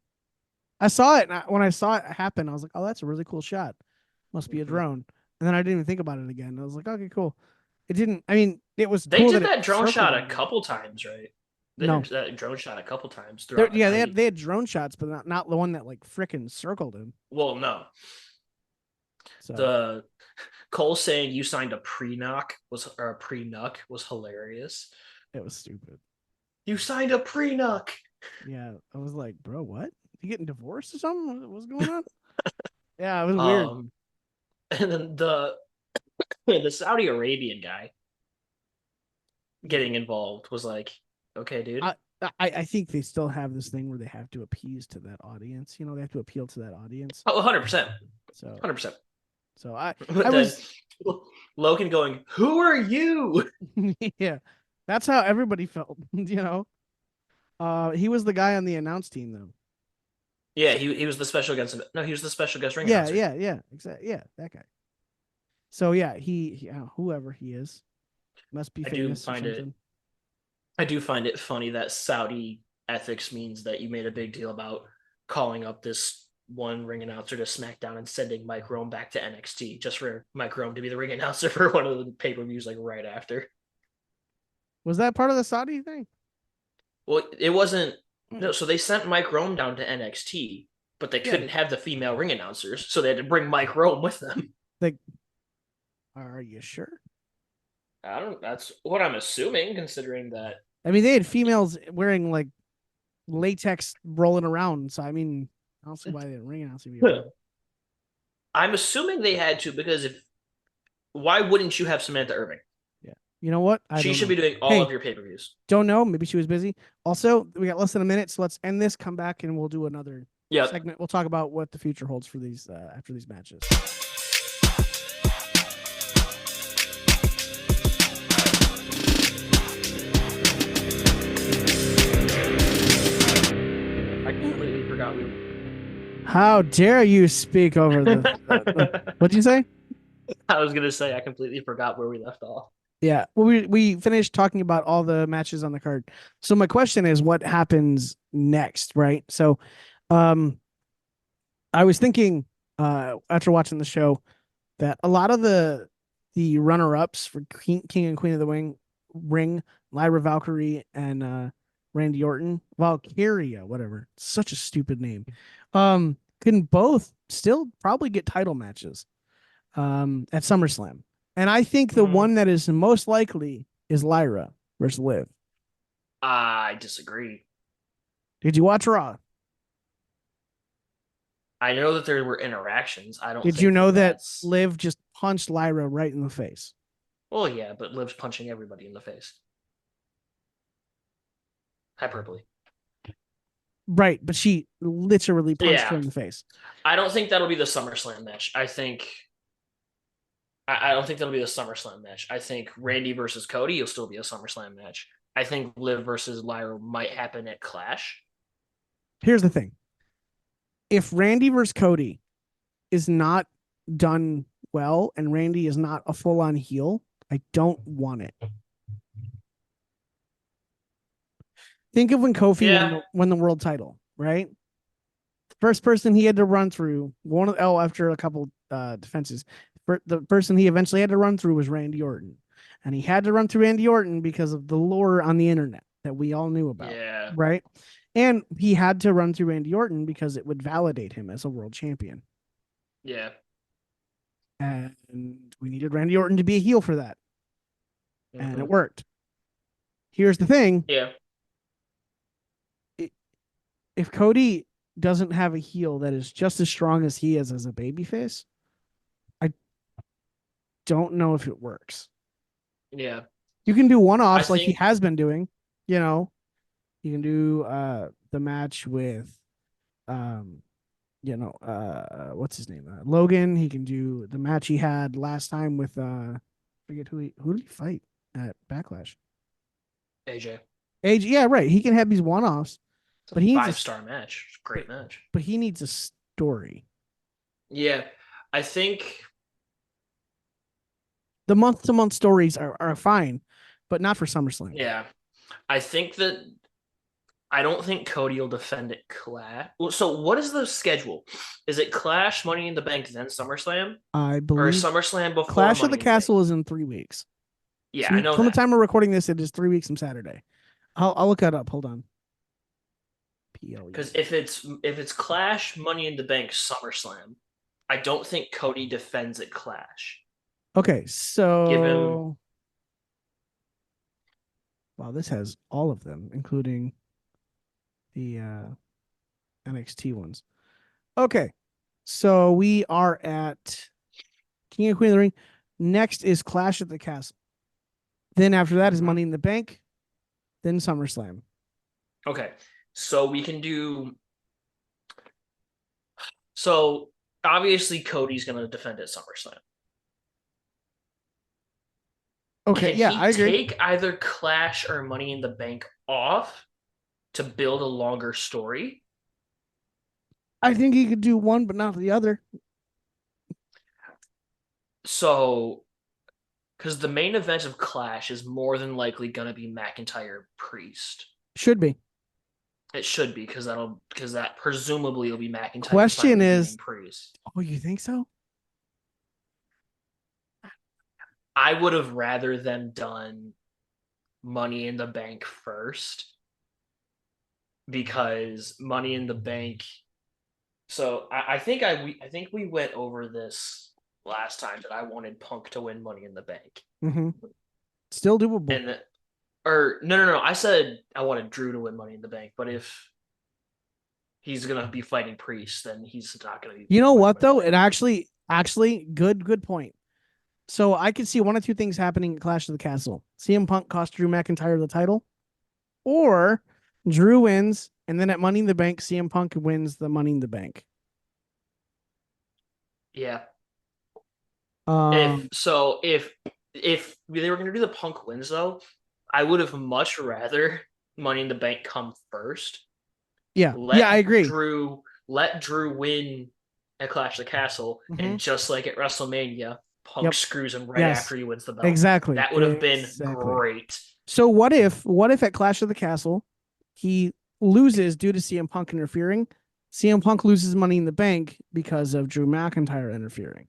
I saw it, and when I saw it happen, I was like, "Oh, that's a really cool shot. Must be a Mhm. drone." And then I didn't even think about it again. I was like, "Okay, cool." It didn't. I mean, it was They cool that did it that drone circled shot a everybody. couple times, right? They did No, that drone shot a couple times there. throughout the Yeah, night. they had drone shots, but not the one that like fricking circled him. Well, no, So the Cole saying you signed a pre-knock was or a pre-nuck was hilarious. it was stupid. You signed a pre-nuck. Yeah, I was like, bro, what? You getting divorced or something? What's going on? Yeah, it was weird. Um, and then the Saudi Arabian guy Yeah, getting involved was like, okay, dude. I think they still have this thing where they have to appease to that audience. They have to appeal to that audience. Oh, 100%. So 100%. so I But I then was Logan going, "Who are you?" yeah, that's how everybody felt. He was the guy on the announce team though. Yeah, he was the special guest. No, he was the special guest ring Yeah, announcer. yeah, exactly. Yeah, that guy. So yeah, whoever he is must be I do famous or find it something. I do find it funny that Saudi ethics means that you made a big deal about calling up this one ring announcer to SmackDown and sending Mike Rome back to NXT just for Mike Rome to be the ring announcer for one of the pay-per-views like right after. Was that part of the Saudi thing? Well, it wasn't no, so they sent Mike Rome down to NXT, but they Yeah. couldn't have the female ring announcers, so they had to bring Mike Rome with them. Like, are you sure? I don't that's what I'm assuming, considering that I mean, they had females wearing like latex rolling around. So I mean, I don't see why they didn't ring announce would be a problem. I'm assuming they had to because if why wouldn't you have Samantha Irving? Yeah. You know what? I She don't should know. be doing all Hey, of your pay-per-views. don't know. Maybe she was busy. Also, we got less than a minute, so let's end this. Come back and we'll do another Yep. segment. We'll talk about what the future holds for these after these matches. I completely forgot we. How dare you speak over what'd you say? I was gonna say I completely forgot where we left off. Yeah. Well, we finished talking about all the matches on the card. So my question is, what happens next, right? So, um, I was thinking, after watching the show, that a lot of the runner ups for King and Queen of the Ring, Lyra Valkyrie and Randy Orton, Valkyria, whatever, such a stupid name, can both still probably get title matches at SummerSlam. And I think the Mm, one that is most likely is Lyra versus Liv. I disagree. Did you watch Raw? I know that there were interactions. I don't Did you think know that that that's. Liv just punched Lyra right in the face? Well, yeah, but Liv's punching everybody in the face. Hyperbole. Right, but she literally punched her Yeah, in the face. I don't think that'll be the SummerSlam match. I don't think that'll be the SummerSlam match. I think Randy versus Cody will still be a SummerSlam match. I think Liv versus Lyra might happen at Clash. Here's the thing. If Randy versus Cody is not done well and Randy is not a full on heel, I don't want it. Think of when Kofi Yeah. won the world title, right? First person he had to run through after a couple defenses. The person he eventually had to run through was Randy Orton, and he had to run through Randy Orton because of the lore on the internet that we all knew about, Yeah. right? And he had to run through Randy Orton because it would validate him as a world champion. Yeah. And we needed Randy Orton to be a heel for that, and it worked. Here's the thing: Yeah. if Cody doesn't have a heel that is just as strong as he is as a babyface, I don't know if it works. Yeah. You can do one-offs like he think has been doing. You know, you can do the match with what's his name? Logan. He can do the match he had last time with forget who did he fight at Backlash? AJ. AJ, yeah, right. He can have these one-offs, but he needs a 5-star match. Great match. but he needs a story. Yeah. I think The month-to-month stories are fine, but not for SummerSlam. yeah. I think that I don't think Cody will defend it Clash. So what is the schedule? Is it Clash, Money in the Bank, then SummerSlam? I Or believe SummerSlam before Clash of Money the in the Bank? Castle is in 3 weeks. Yeah, I know From the that. time we're recording this, it is 3 weeks from Saturday. I'll look that up. Hold on. Because if it's Clash, Money in the Bank, SummerSlam, I don't think Cody defends at Clash. Okay, Give him so wow, this has all of them, including the NXT ones. Okay, so we are at King and Queen of the Ring. Next is Clash at the Castle. Then after that is Money in the Bank. Then SummerSlam. okay. So we can do. So obviously Cody's gonna defend at SummerSlam. Okay, Can yeah, he I agree. take either Clash or Money in the Bank off to build a longer story? I think he could do one, but not the other. So, because the main event of Clash is more than likely gonna be McIntyre Priest. Should be. It should be because that presumably will be McIntyre Question finally is, beating Priest. oh, you think so? I would have rather them done Money in the Bank first because Money in the Bank. So I think we went over this last time that I wanted Punk to win Money in the Bank. Mm-hmm. Still doable. And or no. I said I wanted Drew to win Money in the Bank, but if he's gonna be fighting Priest, then he's not gonna be. You know what though? It actually good point. So I could see one of two things happening at Clash of the Castle. CM Punk cost Drew McIntyre the title, or Drew wins, and then at Money in the Bank, CM Punk wins the Money in the Bank. Yeah. Um, if they were gonna do the Punk wins though, I would have much rather Money in the Bank come first. yeah, I agree. Let Drew win at Clash of the Castle, and just like at WrestleMania, Punk screws him right after he wins the belt. Exactly. That would have been great. So what if at Clash of the Castle he loses due to CM Punk interfering? CM Punk loses Money in the Bank because of Drew McIntyre interfering.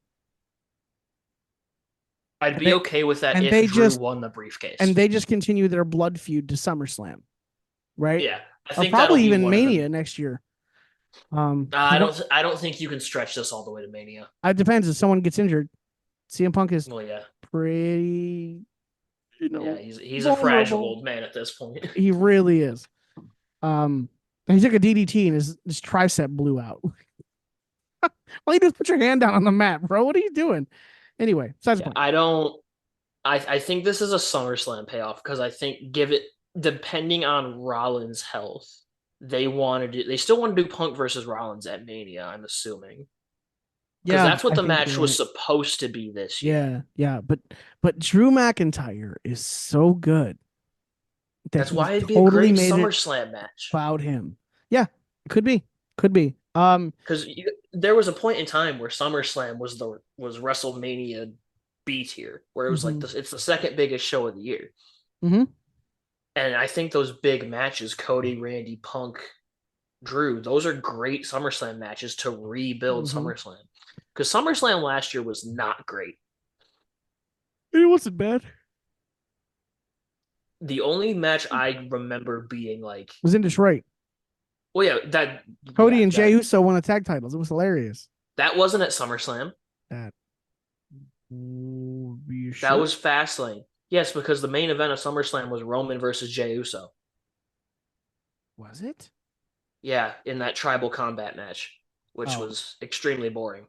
I'd be okay with that if Drew won the briefcase. And they just continue their blood feud to SummerSlam. Right? Yeah. I think probably even Mania next year. I don't think you can stretch this all the way to Mania. It depends if someone gets injured. CM Punk is pretty, yeah, he's a fragile old man at this point. He really is. He took a DDT and his tricep blew out. All you do is put your hand down on the mat, bro. What are you doing? Anyway, I think this is a SummerSlam payoff because I think depending on Rollins' health, they still want to do Punk versus Rollins at Mania, I'm assuming. Because that's what the match was supposed to be this year. Yeah. But Drew McIntyre is so good. That's why it'd be a great SummerSlam match. About him. Yeah, could be. Because there was a point in time where SummerSlam was WrestleMania B tier, where it was like Hmm. this. It's the second biggest show of the year, Hmm. and I think those big matches, Cody, Randy, Punk, Drew, those are great SummerSlam matches to rebuild Hmm. SummerSlam. Because SummerSlam last year was not great. It wasn't bad. It The only match I remember being like, was in Detroit. well, Cody and Jey Uso won the tag titles. It was hilarious. that wasn't at SummerSlam. That. You That sure? was Fastlane. Yes, because the main event of SummerSlam was Roman versus Jey Uso. Was it? Yeah, in that tribal combat match, which Oh, was extremely boring.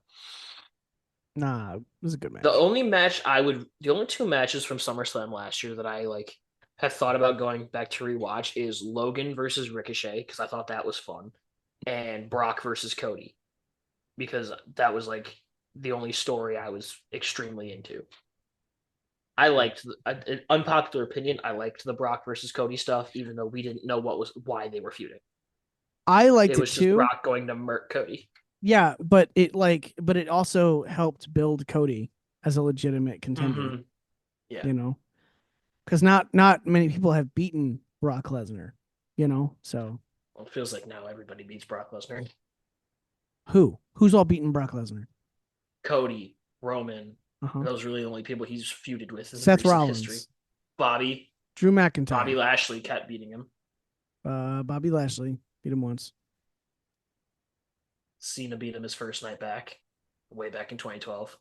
nah. It was a good The match. only the only two matches from SummerSlam last year that I like have thought about going back to rewatch is Logan versus Ricochet because I thought that was fun, and Brock versus Cody because that was like the only story I was extremely into. I liked unpopular opinion. I liked the Brock versus Cody stuff, even though we didn't know why they were feuding. I It liked it was just too. Brock going to murk Cody. Yeah, but it also helped build Cody as a legitimate contender. Mm-hmm. Yeah, You know, because not many people have beaten Brock Lesnar. You know, so well, it feels like now everybody beats Brock Lesnar. who's all beaten Brock Lesnar? Cody, Roman, Uh-huh. those are really the only people he's feuded with in the Seth recent history. Rollins, Bobby, Drew Bobby McIntyre, Lashley kept beating him. Bobby Lashley beat him once. Cena beat him his first night back, way back in 2012.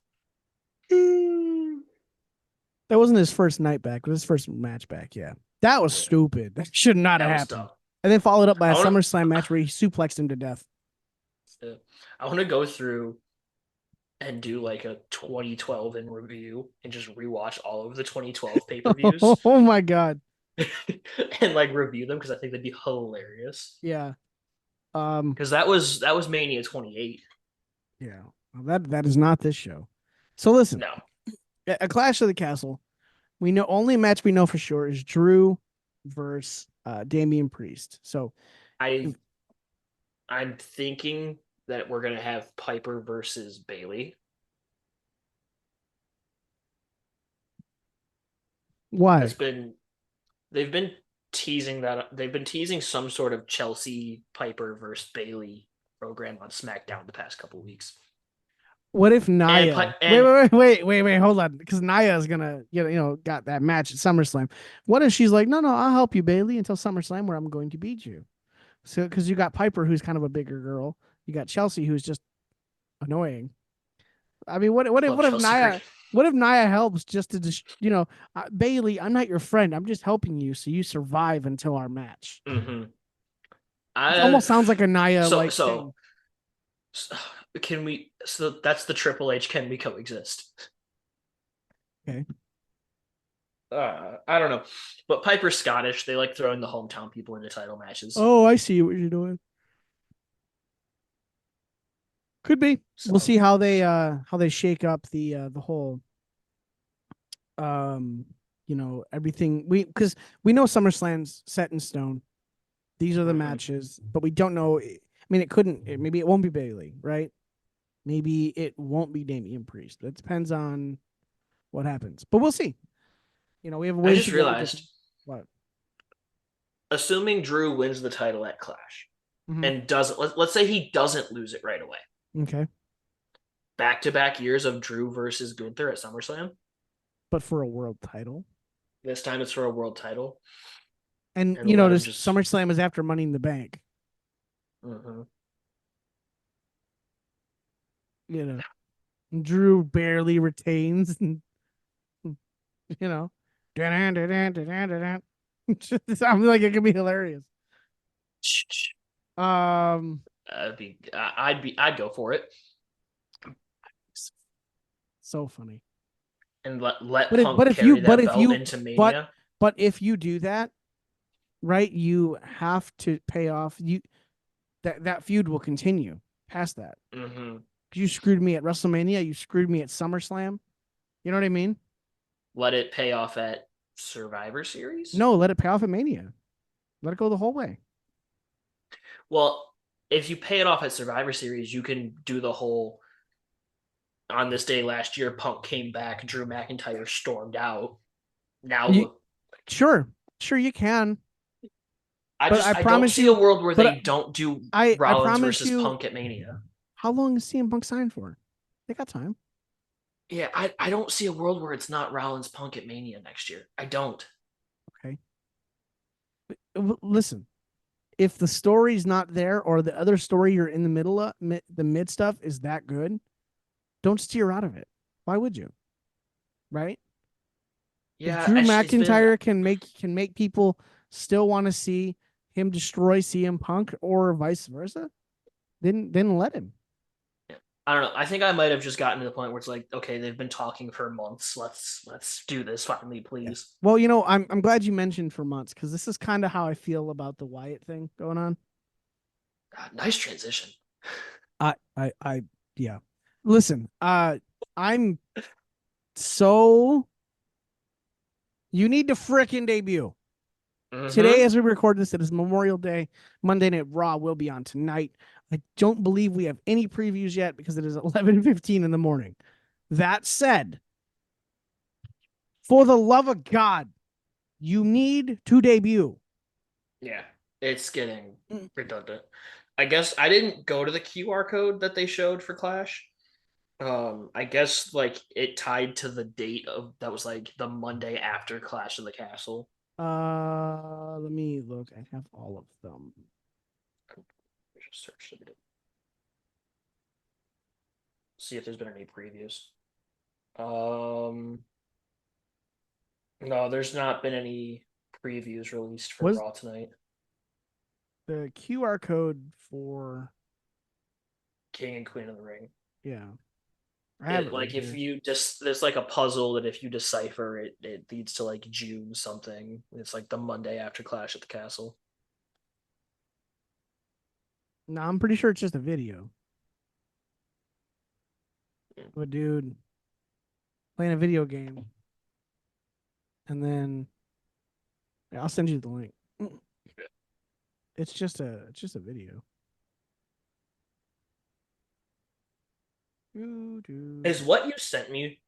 That wasn't his first night back. It was his first match back. Yeah, that was Yeah, stupid. That should not have that was happened. dumb. And then followed up by I a want SummerSlam match where he suplexed him to death. to, I want to go through and do like a 2012 in review and just rewatch all of the 2012 pay per views Oh my god. and like review them because I think that'd be hilarious. Yeah. Um. Because that was Mania 28. Yeah. Well, that is not this show. So listen, No, a Clash of the Castle. We know only match we know for sure is Drew versus Damian Priest. So I I'm thinking that we're gonna have Piper versus Bailey. why? That's been they've been they've been teasing some sort of Chelsea Piper versus Bailey program on SmackDown the past couple weeks. What if And Naya? and Wait, hold on, because Naya is gonna got that match at SummerSlam. What if she's like, no, I'll help you, Bailey, until SummerSlam where I'm going to beat you. So because you got Piper, who's kind of a bigger girl, you got Chelsea, who's just annoying. I mean, love Chelsea Green. what if Naya helps just to just Bailey? I'm not your friend. I'm just helping you so you survive until our match. Mm-hmm. It I almost sounds like a Naya so like so thing. can we? So that's the Triple H. Can we coexist? Okay. I don't know, but Piper's Scottish. They like throwing the hometown people into title matches. Oh, I see what you're doing. Could be. We'll So see how they shake up the whole um everything because we know SummerSlam's set in stone. These are the mhm. matches, but we don't know. I mean, maybe it won't be Bailey, right? Maybe it won't be Damian Priest. It depends on what happens, but we'll see. We have a I ways just to go to get realized, what. assuming Drew wins the title at Clash Mm-hmm. and doesn't, let's say he doesn't lose it right away. Okay, Back to back years of Drew versus Gunther at SummerSlam. but for a world title, This time it's for a world title, and and let him this just. SummerSlam is after Money in the Bank. Mhm. You know, Drew barely retains, and you know, I'm like it could be hilarious. Um, I'd go for it so funny. and let But if Punk but if you carry but that if belt you into but Mania. but if you do that, right, you have to pay off that feud will continue past that. Mm-hmm. You screwed me at WrestleMania, you screwed me at SummerSlam. You know what I mean? Let it pay off at Survivor Series. No, let it pay off at Mania. Let it go the whole way. Well, if you pay it off at Survivor Series, you can do the whole on this day last year, Punk came back, Drew McIntyre stormed out. Now You, look, sure, sure you can, I but just I don't see a world where they don't do I Rollins promise versus you. Punk at Mania. How long is CM Punk signed for? They got time. Yeah, I don't see a world where it's not Rollins Punk at Mania next year. I don't. Okay. Listen, if the story's not there or the other story you're in the middle of, the mid stuff is that good, don't steer out of it. Why would you? Right? If Yeah, Drew it's been McIntyre can make people still want to see him destroy CM Punk or vice versa, then let him. I don't know. I think I might have just gotten to the point where it's like, okay, they've been talking for months. Let's do this finally, Yeah. please. Well, I'm glad you mentioned for months because this is kind of how I feel about the Wyatt thing going on. God, nice transition. I yeah. Listen, I'm so you need to fricking debut. Today, Mm-hmm. as we record this, it is Memorial Day. Monday Night Raw will be on tonight. I don't believe we have any previews yet because it is 11:15 in the morning. That said, for the love of God, you need to debut. Yeah, it's getting redundant. I guess I didn't go to the QR code that they showed for Clash. I guess like it tied to the date of that was like the Monday after Clash of the Castle. Let me look. I have all of them. Just search it. See if there's been any previews. Um, no, there's not been any previews released for Was Raw tonight. the QR code for King and Queen of the Ring. yeah. I have It it right like if here. you just there's like a puzzle that if you decipher it, it leads to like June something. It's like the Monday after Clash at the Castle. No, I'm pretty sure it's just a video of a dude playing a video game. And then yeah, I'll send you the link. It's just a video. Is what you sent me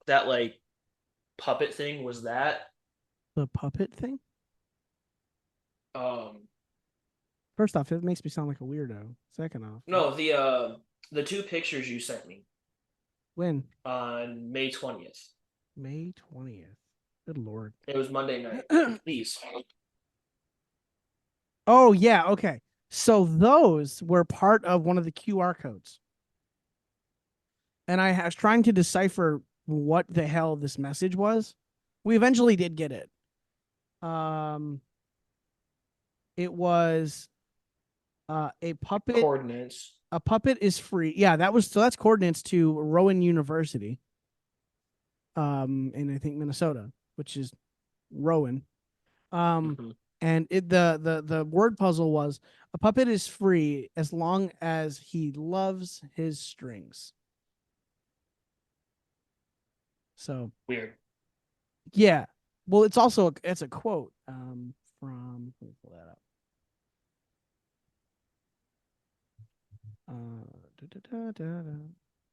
that like puppet thing? Was that The puppet thing? um First off, it makes me sound like a weirdo. Second off, no the two pictures you sent me when? on May 20th. May 20th. Good lord. It was Monday night. Please. Oh yeah, okay. So those were part of one of the QR codes. And I was trying to decipher what the hell this message was. We eventually did get it. Um it was a puppet. Coordinates. A puppet is free. Yeah, that's coordinates to Rowan University. In I think Minnesota, which is Rowan. Mhm. And the word puzzle was a puppet is free as long as he loves his strings. So Weird. yeah, well, it's a quote from let me pull that up.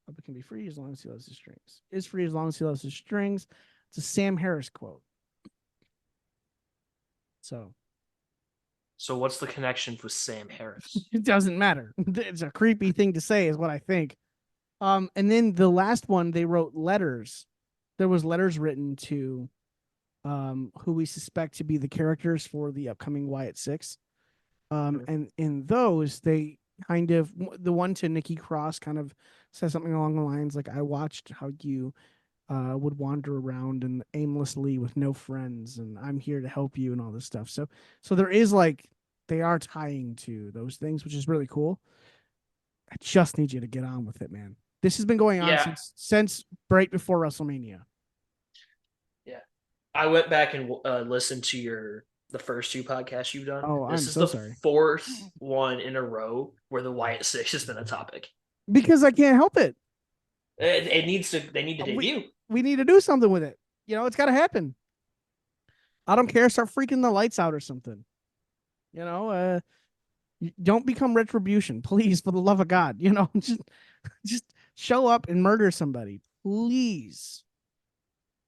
Puppet can be free as long as he loves his strings. Is free as long as he loves his strings. It's a Sam Harris quote. So So what's the connection with Sam Harris? it doesn't matter. It's a creepy thing to say, is what I think. And then the last one, they wrote letters. There was letters written to who we suspect to be the characters for the upcoming Wyatt Six. And in those, they kind of the one to Nikki Cross kind of says something along the lines like, "I watched how you would wander around and aimlessly with no friends, and I'm here to help you," and all this stuff. So there is like they are tying to those things, which is really cool. I just need you to get on with it, man. This has been going on Yeah. since right before WrestleMania. Yeah. I went back and listened to the first two podcasts you've done. Oh, I'm This is so the sorry. fourth one in a row where the Wyatt Six has been a topic. Because I can't help it. It needs to. They need to debut. We need to do something with it. It's got to happen. I don't care. Start freaking the lights out or something. You know, Don't become Retribution, please, for the love of God. You know, just show up and murder somebody, please.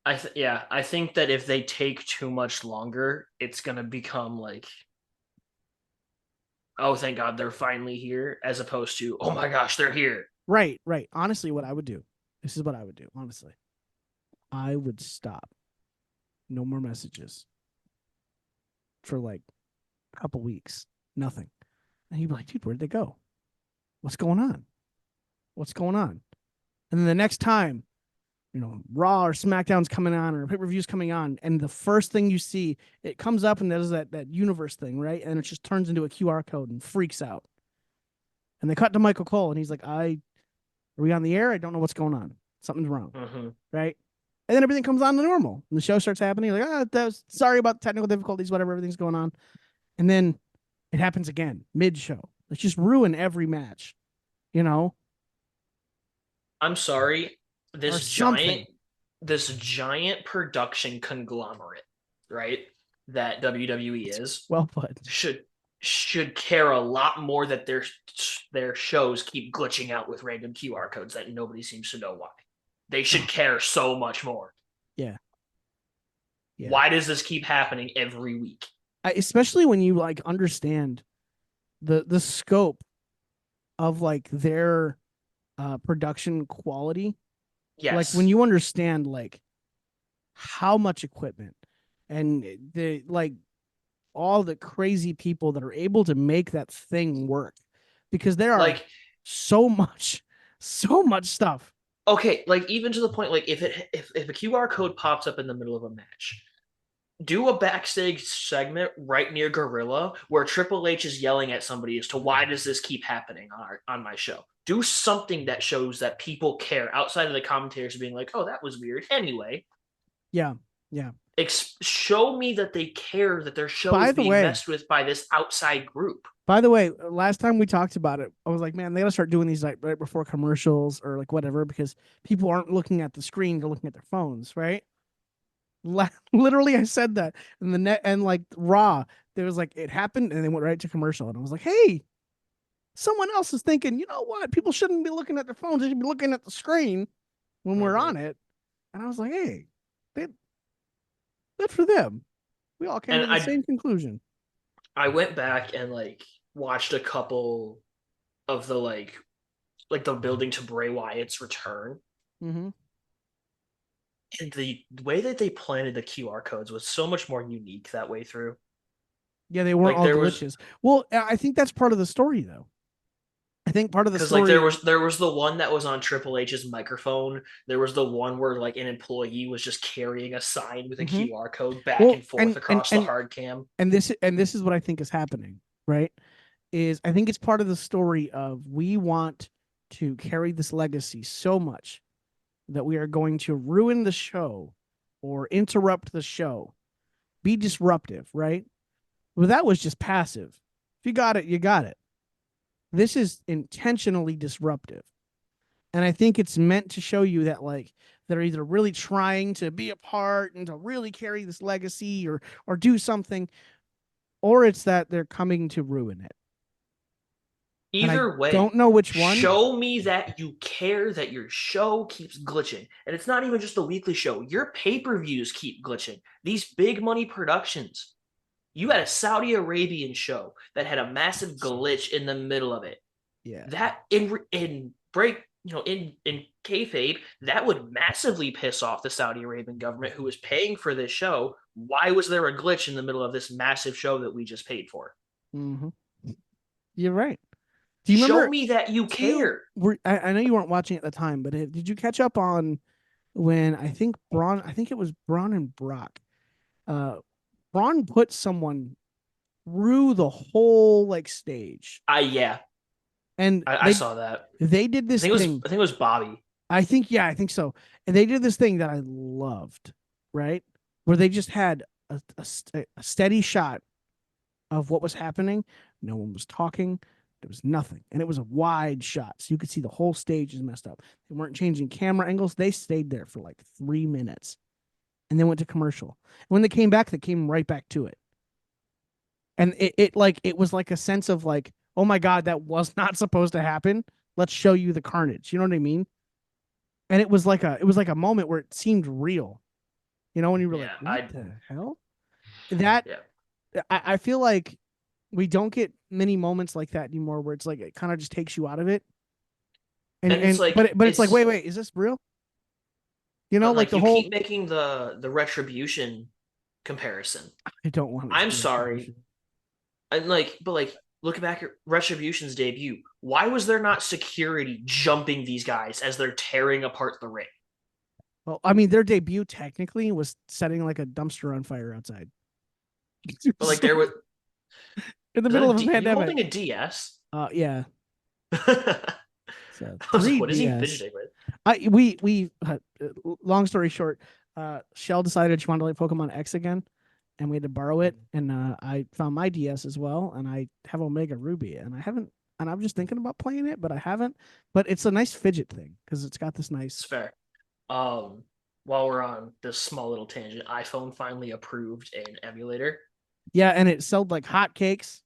I think that if they take too much longer, it's gonna become like, oh, thank God they're finally here, as opposed to, oh my gosh, they're here. Right, right. Honestly, what I would do. This is what I would do. Honestly, I would stop. No more messages for like a couple weeks. Nothing. And he'd be like, dude, where'd they go? What's going on? What's going on? And then the next time, you know, Raw or SmackDown's coming on or pay-per-view's coming on, and the first thing you see, it comes up and does that universe thing, right? And it just turns into a QR code and freaks out. And they cut to Michael Cole, and he's like, are we on the air? I don't know what's going on. Something's wrong. Mm-hmm. Right? And then everything comes on to normal. And the show starts happening. You're like, sorry about the technical difficulties, whatever, everything's going on. And then it happens again, mid-show. Let's just ruin every match, you know? I'm sorry, Or this something. giant production conglomerate, right? That WWE is Well put. should care a lot more that their shows keep glitching out with random QR codes that nobody seems to know why. They should care so much more. Yeah. Yeah. Why does this keep happening every week? Especially when you like understand the scope of like their production quality. Yes. Like when you understand like how much equipment and the like all the crazy people that are able to make that thing work, because there are like so much stuff. okay, like even to the point like if a QR code pops up in the middle of a match, do a backstage segment right near Gorilla where Triple H is yelling at somebody as to why does this keep happening on my show. Do something that shows that people care outside of the commentators being like, oh, that was weird. Anyway. Yeah. Yeah. Show me that they care that their show By is the being way, messed with by this outside group. By the way, last time we talked about it, I was like, man, they gotta start doing these like right before commercials or like whatever, because people aren't looking at the screen, they're looking at their phones, right? Literally, I said that. And the net and like Raw, there was like it happened and they went right to commercial. And I was like, hey, someone else is thinking, you know what? People shouldn't be looking at their phones, they should be looking at the screen when we're on it. And I was like, hey, they good for them. We all came to the same conclusion. I went back and like watched a couple of the like the building to Bray Wyatt's return. Mm-hmm. And the way that they planted the QR codes was so much more unique that way through. Yeah, they weren't like, all glitches. Well, I think that's part of the story, though. I think part of the story, like there was the one that was on Triple H's microphone. There was the one where like an employee was just carrying a sign with a QR code back and forth across the hard cam. And this is what I think is happening, right? Is I think it's part of the story of we want to carry this legacy so much that we are going to ruin the show or interrupt the show, be disruptive, right? Well, that was just passive. If you got it, you got it. This is intentionally disruptive. And I think it's meant to show you that like they're either really trying to be a part and to really carry this legacy or do something, or it's that they're coming to ruin it. Either way, don't know which one. Show me that you care that your show keeps glitching. And it's not even just the weekly show. Your pay-per-views keep glitching. These big money productions. You had a Saudi Arabian show that had a massive glitch in the middle of it. Yeah. That in break, in kayfabe, that would massively piss off the Saudi Arabian government who is paying for this show. Why was there a glitch in the middle of this massive show that we just paid for? Mm-hmm. You're right. Do you remember? Show me that you care. I know you weren't watching at the time, but did you catch up on when I think it was Braun and Brock. Braun put someone through the whole like stage. Yeah. And I saw that. They did this thing. I think it was Bobby. I think so. And they did this thing that I loved, right? Where they just had a steady shot of what was happening. No one was talking. There was nothing. And it was a wide shot. So you could see the whole stage is messed up. They weren't changing camera angles. They stayed there for like 3 minutes and then went to commercial. And when they came back, they came right back to it. And it was like a sense of like, oh my God, that was not supposed to happen. Let's show you the carnage. You know what I mean? And it was like a moment where it seemed real. You know, when you were like, Yeah, what the hell? That yeah. I feel like we don't get many moments like that anymore where it's like it kind of just takes you out of it. And it's like But it's like, wait, is this real? You know, but like like the you whole keep making the retribution comparison. I don't want it to I'm be sorry. retribution. And like look back at Retribution's debut. Why was there not security jumping these guys as they're tearing apart the ring? Well, I mean, their debut technically was setting like a dumpster on fire outside. But like there was In the is that middle of a you pandemic. holding a DS? Yeah. I So was like, what is he 3DS. fidgeting with? Long story short, Shell decided she wanted to play Pokemon X again, and we had to borrow it. And I found my DS as well, and I have Omega Ruby, and I haven't, and I'm just thinking about playing it, but I haven't. But it's a nice fidget thing because it's got this It's nice. fair. Um, while we're on this small little tangent, iPhone finally approved an emulator. Yeah, and it sold like hotcakes.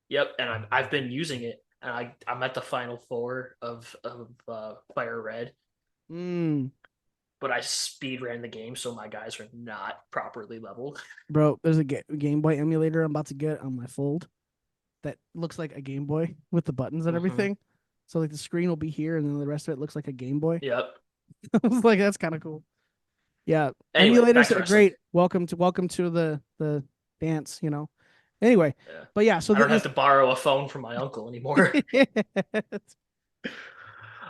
Yep, and I've been using it, and I'm at the final four of Fire Red, Mm, but I speed ran the game, so my guys are not properly leveled. bro, there's a Game Boy emulator I'm about to get on my Fold that looks like a Game Boy with the buttons and Mm-hmm. everything. So like the screen will be here, and then the rest of it looks like a Game Boy. Yep. I was like, that's kind of cool. Yeah, Anyway, back emulators to are wrestling. great. Welcome to the dance. Anyway, Yeah. but yeah, so I don't have this. to borrow a phone from my uncle anymore.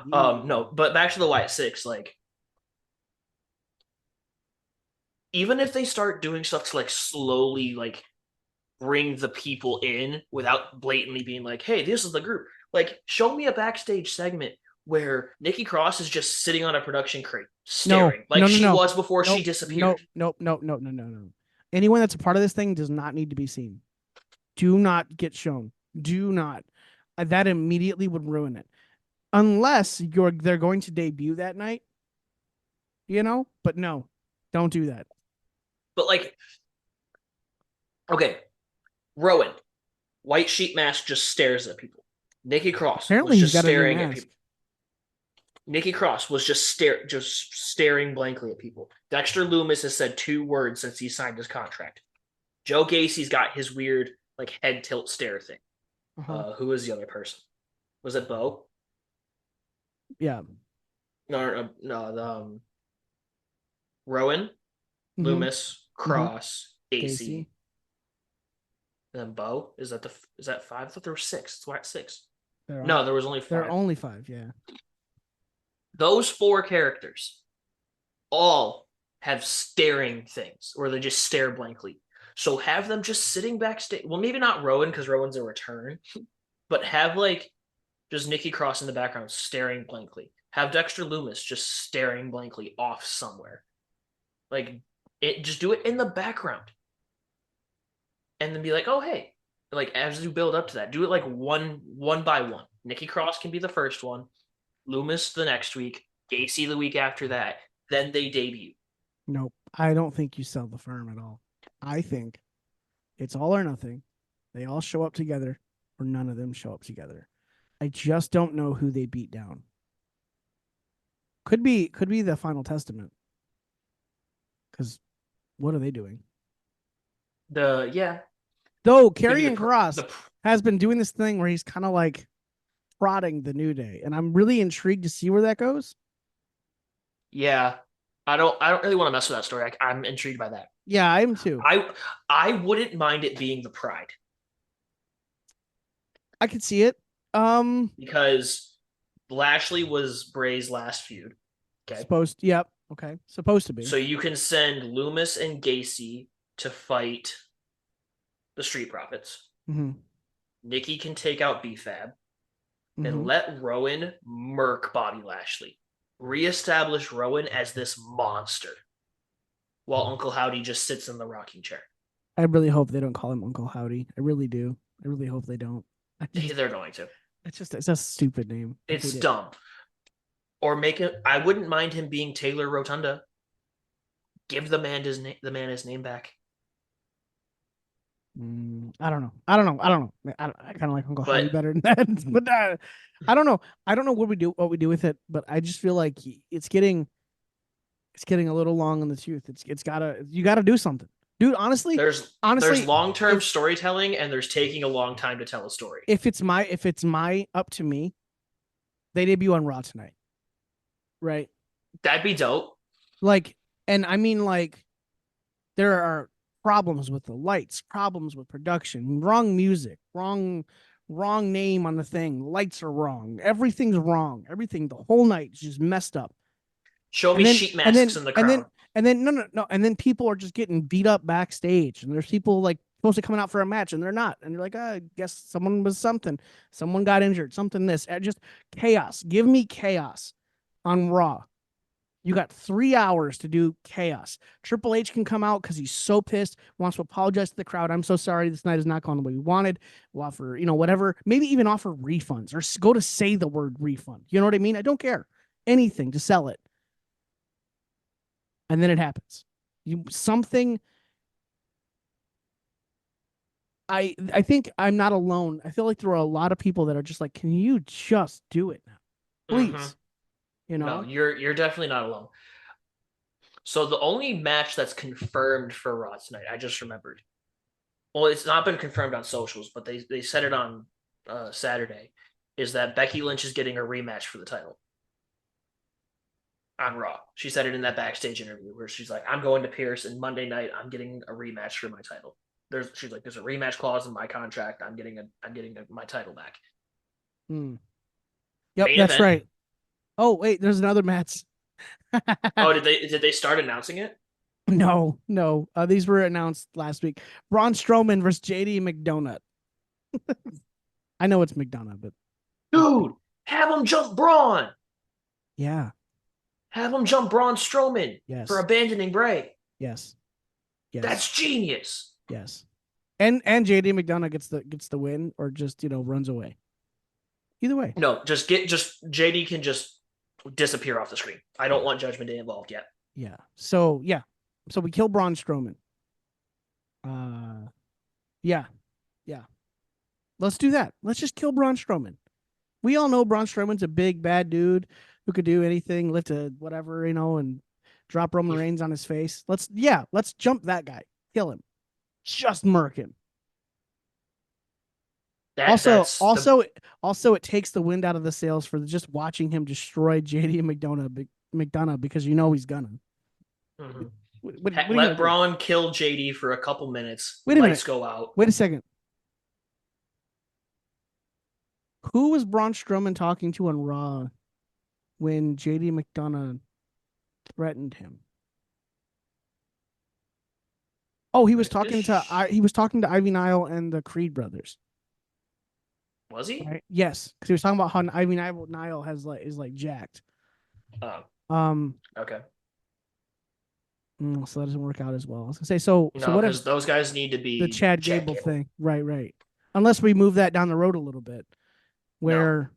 No, but back to the White Six. Like, even if they start doing stuff to like slowly like bring the people in without blatantly being like, "Hey, this is the group." Like, show me a backstage segment where Nikki Cross is just sitting on a production crate, No, staring like no, no, she no, was before she nope, disappeared. nope, nope, nope, nope, no, no, no. Anyone that's a part of this thing does not need to be seen. Do not get shown. Do not. That immediately would ruin it. Unless they're going to debut that night, But no, don't do that. But like, okay, Rowan, white sheet mask just stares at people. Nikki Cross was Apparently, he's just got a new staring at mask. people. Nikki Cross was just staring blankly at people. Dexter Loomis has said 2 words since he signed his contract. Joe Gacy's got his weird like head tilt stare thing. Who was the other person? Was it Bo? Yeah. No. Rowan, Mm-hmm. Loomis, Cross, Gacy. Gacy, and then Bo. Is that 5? I thought there were 6. It's why it's 6. No, there was only There are 5. only 5. Yeah. Those 4 characters all have staring things, or they just stare blankly. So have them just sitting backstage. Well, maybe not Rowan because Rowan's a return, but have like just Nikki Cross in the background staring blankly. Have Dexter Loomis just staring blankly off somewhere. Like just do it in the background. And then be like, oh hey. Like as you build up to that, do it like one by one. Nikki Cross can be the first one, Loomis the next week, Gacy the week after that. Then they debut. Nope. I don't think you sell the firm at all. I think it's all or nothing. They all show up together, or none of them show up together. I just don't know who they beat down. Could be the Final Testament. Because what are they doing? Yeah. Though Karrion Kross has been doing this thing where he's kind of like prodding the New Day, and I'm really intrigued to see where that goes. Yeah. I don't really want to mess with that story. I'm intrigued by that. Yeah, I am too. I wouldn't mind it being the Pride. I could see it. Because Lashley was Bray's last feud. Okay. Yep. Okay. Supposed to be. So you can send Loomis and Gacy to fight the Street Profits. Mm-hmm. Nikki can take out BFAB and let Rowan murk Bobby Lashley. Reestablish Rowan as this monster while Uncle Howdy just sits in the rocking chair. I really hope they don't call him Uncle Howdy. I really do. I really hope they don't. They're going to. It's a stupid name. It's dumb. Or make it. I wouldn't mind him being Taylor Rotunda. Give the man his name back. I don't know. I don't know. I don't know. I kind of like Uncle Howdy But better than that. But I don't know. I don't know what we do with it. But I just feel like it's getting a little long in the tooth. It's gotta you gotta do something, dude. Honestly, there's honestly, long-term if storytelling and there's taking a long time to tell a story. if it's my up to me, they debut on Raw tonight, right? That'd be dope. Like, and I mean, like, there are problems with the lights, problems with production, wrong music, wrong name on the thing, lights are wrong, everything's wrong, everything. The whole night is just messed up. Show me And then sheet and masks then in the and then crowd. and then no, and then people are just getting beat up backstage, and there's people like supposed to coming out for a match and they're not, and you're like, I guess someone was something, someone got injured, something this, just chaos. Give me chaos on Raw. You got 3 hours to do chaos. Triple H can come out because he's so pissed, wants to apologize to the crowd. I'm so sorry. This night is not going the way we wanted. We'll offer, whatever. Maybe even offer refunds or go to say the word refund. You know what I mean? I don't care. Anything to sell it. And then it happens. Something. I think I'm not alone. I feel like there are a lot of people that are just like, can you just do it now, Mm-hmm. please? You No, know? you're definitely not alone. So the only match that's confirmed for Raw tonight, I just remembered. Well, it's not been confirmed on socials, but they said it on Saturday. Is that Becky Lynch is getting a rematch for the title on Raw? She said it in that backstage interview where she's like, "I'm going to Pierce, and Monday night I'm getting a rematch for my title." She's like, "There's a rematch clause in my contract. I'm getting my title back." Hmm. Yep, Main that's event. right. Oh wait, there's another match. Oh, did they start announcing it? No, no. These were announced last week. Braun Strowman versus JD McDonough. I know it's McDonough, but Dude, have him jump Braun. yeah, Have him jump Braun Strowman for yes, abandoning Bray. yes, yes, That's genius. yes. And JD McDonough gets the win, or just runs away. Either way, No, just JD can just disappear off the screen. I don't want Judgment Day involved yet. yeah. So yeah, so we kill Braun Strowman. Yeah, yeah. Let's do that. Let's just kill Braun Strowman. We all know Braun Strowman's a big bad dude who could do anything, lift a whatever, and drop Roman You Reigns on his face. Let's jump that guy, kill him, just murk him. that Also, that's the also, also, it takes the wind out of the sails for just watching him destroy JD McDonough because he's gonna. mhm. What are you gonna Let do? Braun kill JD for a couple minutes. Wait a minute. Lights go out. Wait a second. Who was Braun Strowman talking to on Raw when JD McDonough threatened him? Oh, Like this he was talking to Ivy Nile and the Creed brothers. was he? Right? Yes, because he was talking about how Ivy Nile is like jacked. Oh, Um, okay. so that doesn't work out as well. I was gonna say so. No, What if because those guys need to the be Chad Chad Gable Gable. thing? Right, right. Unless we move that down the road a little bit, No, where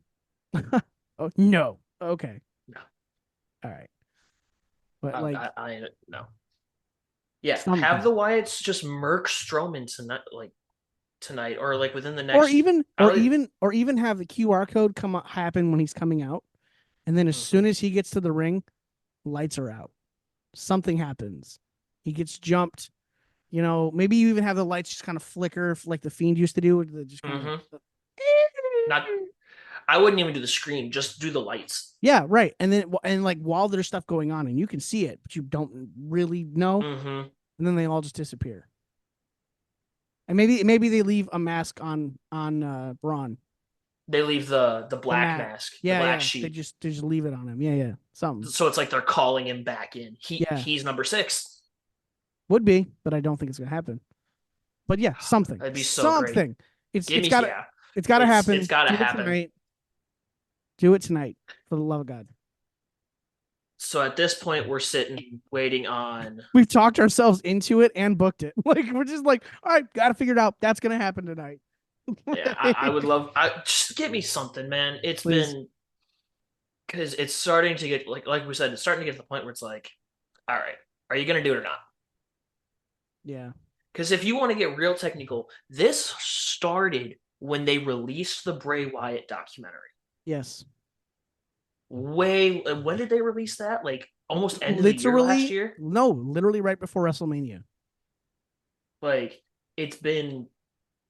oh no, okay, no, all right, but like no. Yeah, have something, the Wyatts just murk Strowman tonight, or like within the or next. even I or don't. even or even have the QR code happen when he's coming out, and then as soon Mhm. as he gets to the ring, lights are out. Something happens. He gets jumped. Maybe you even have the lights just kind of flicker like the Fiend used to do. Just kind Mhm. of. Not. I wouldn't even do the screen. Just do the lights. Yeah, right. And like while there's stuff going on and you can see it, but you don't really know, Mhm. and then they all just disappear. And maybe they leave a mask on Braun. They leave the The black mat. mask, the Yeah, black yeah. They sheet. just leave it on him. Yeah, yeah. Something. So it's like they're calling him back in. Yeah. He's number 6. Would be, but I don't think it's gonna happen. But yeah, something. That'd be so great. Something. It's Give it's me gotta yeah. it's gotta It's happen. got to Do it happen. tonight. Do it tonight. For the love of God. So at this point, we're sitting waiting on. We've talked ourselves into it and booked it. Like we're just like, all right, gotta figure it out. That's gonna happen tonight. Yeah, I would love. Just give me something, man. It's Please. been because it's starting to get like we said, it's starting to get to the point where it's like, all right, are you gonna do it or not? Yeah. Because if you want to get real technical, this started when they released the Bray Wyatt documentary. Yes. When did they release that? Like almost end of the year last Literally, year. no, literally right before WrestleMania. Like it's been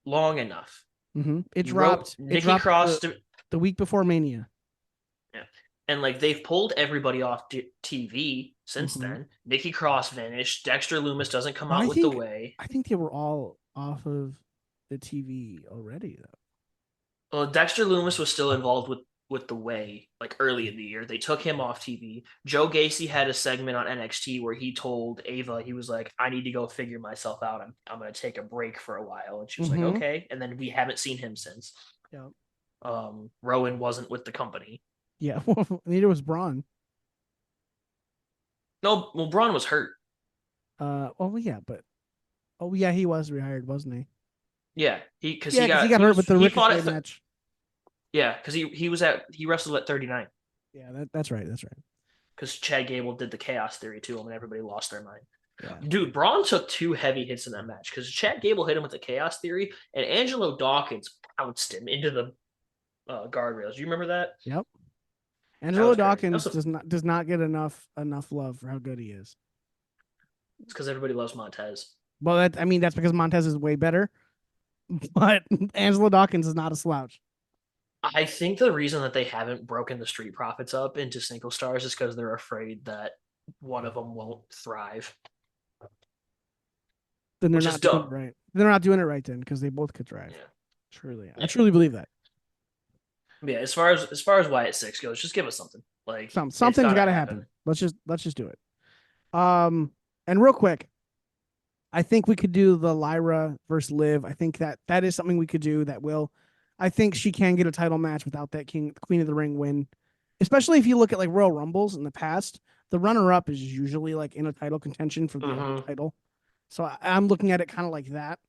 long enough. It You wrote dropped. It Nikki dropped Cross, the week before Mania. yeah. And like they've pulled everybody off TV since hmm then. Nikki Cross vanished. Dexter Loomis doesn't come out I with the think way. I think they were all off of the TV already though. Well, Dexter Loomis was still involved with the way like early in the year. They took him off TV. Joe Gacy had a segment on NXT where he told Ava he was like, "I need to go figure myself out. I'm gonna take a break for a while," and she was like, hmm "Okay." And then we haven't seen him since. Yeah. Rowan wasn't with the company. Yeah. Neither was Braun. No, well, Braun was hurt. Oh yeah, but oh yeah, he was rehired, wasn't he? Yeah, he because Yeah, because he got hurt with the he fought Ricochet at match. yeah because he wrestled at 39 Yeah, that's right. That's right. because Chad Gable did the Chaos Theory to him and everybody lost their mind. Yeah. Dude, Braun took two heavy hits in that match because Chad Gable hit him with the Chaos Theory and Angelo Dawkins bounced him into the guardrails. Do you remember that? Yep. That Angelo was crazy. That Dawkins was does not get enough love for how good he is. it's because everybody loves Montez. Well, I mean that's because Montez is way better, but Angelo Dawkins is not a slouch. I think the reason that they haven't broken the Street Profits up into single stars is because they're afraid that one of them won't thrive, Then they're which is not doing it dumb. right. They're not doing it right then because they both could thrive. Yeah. Truly, I Yeah. truly believe that. Yeah, as far as Wyatt 6 goes, just give us something. Like Something's got to happen. Let's just do it. And real quick, I think we could do the Lyra versus Liv. I think that is something we could do that will. I think she can get a title match without that Queen of the Ring win. Especially if you look at like Royal Rumbles in the past, the runner up is usually like in a title contention for the other title. So I'm looking at it kind of like that.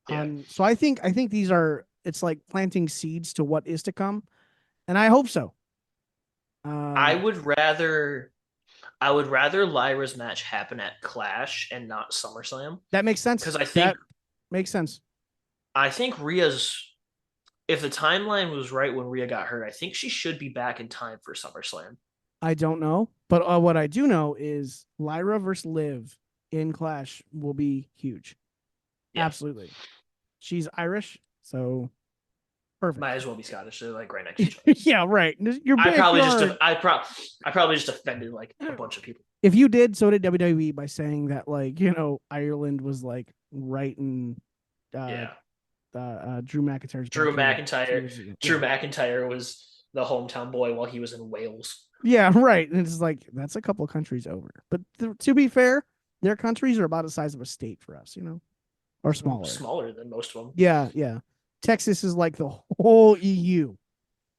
Yeah. So I think these are it's like planting seeds to what is to come, and I hope so. I would rather Lyra's match happen at Clash and not SummerSlam That makes sense. because I think That makes sense. Rhea's if the timeline was right when Rhea got hurt, I think she should be back in time for SummerSlam. I don't know, but what I do know is Lyra versus Liv in Clash will be huge. Yeah. Absolutely. She's Irish, so perfect. Might as well be Scottish. They're like right next to each other. Yeah, right. I probably just offended like a bunch of people. If you did, so did WWE by saying that like Ireland was like right in Drew McIntyre's Drew McIntyre was the hometown boy while he was in Wales. Yeah, right. And it's like that's a couple of countries over. But to be fair, their countries are about the size of a state for us, or smaller. Smaller than most of them. Yeah, yeah. Texas is like the whole EU.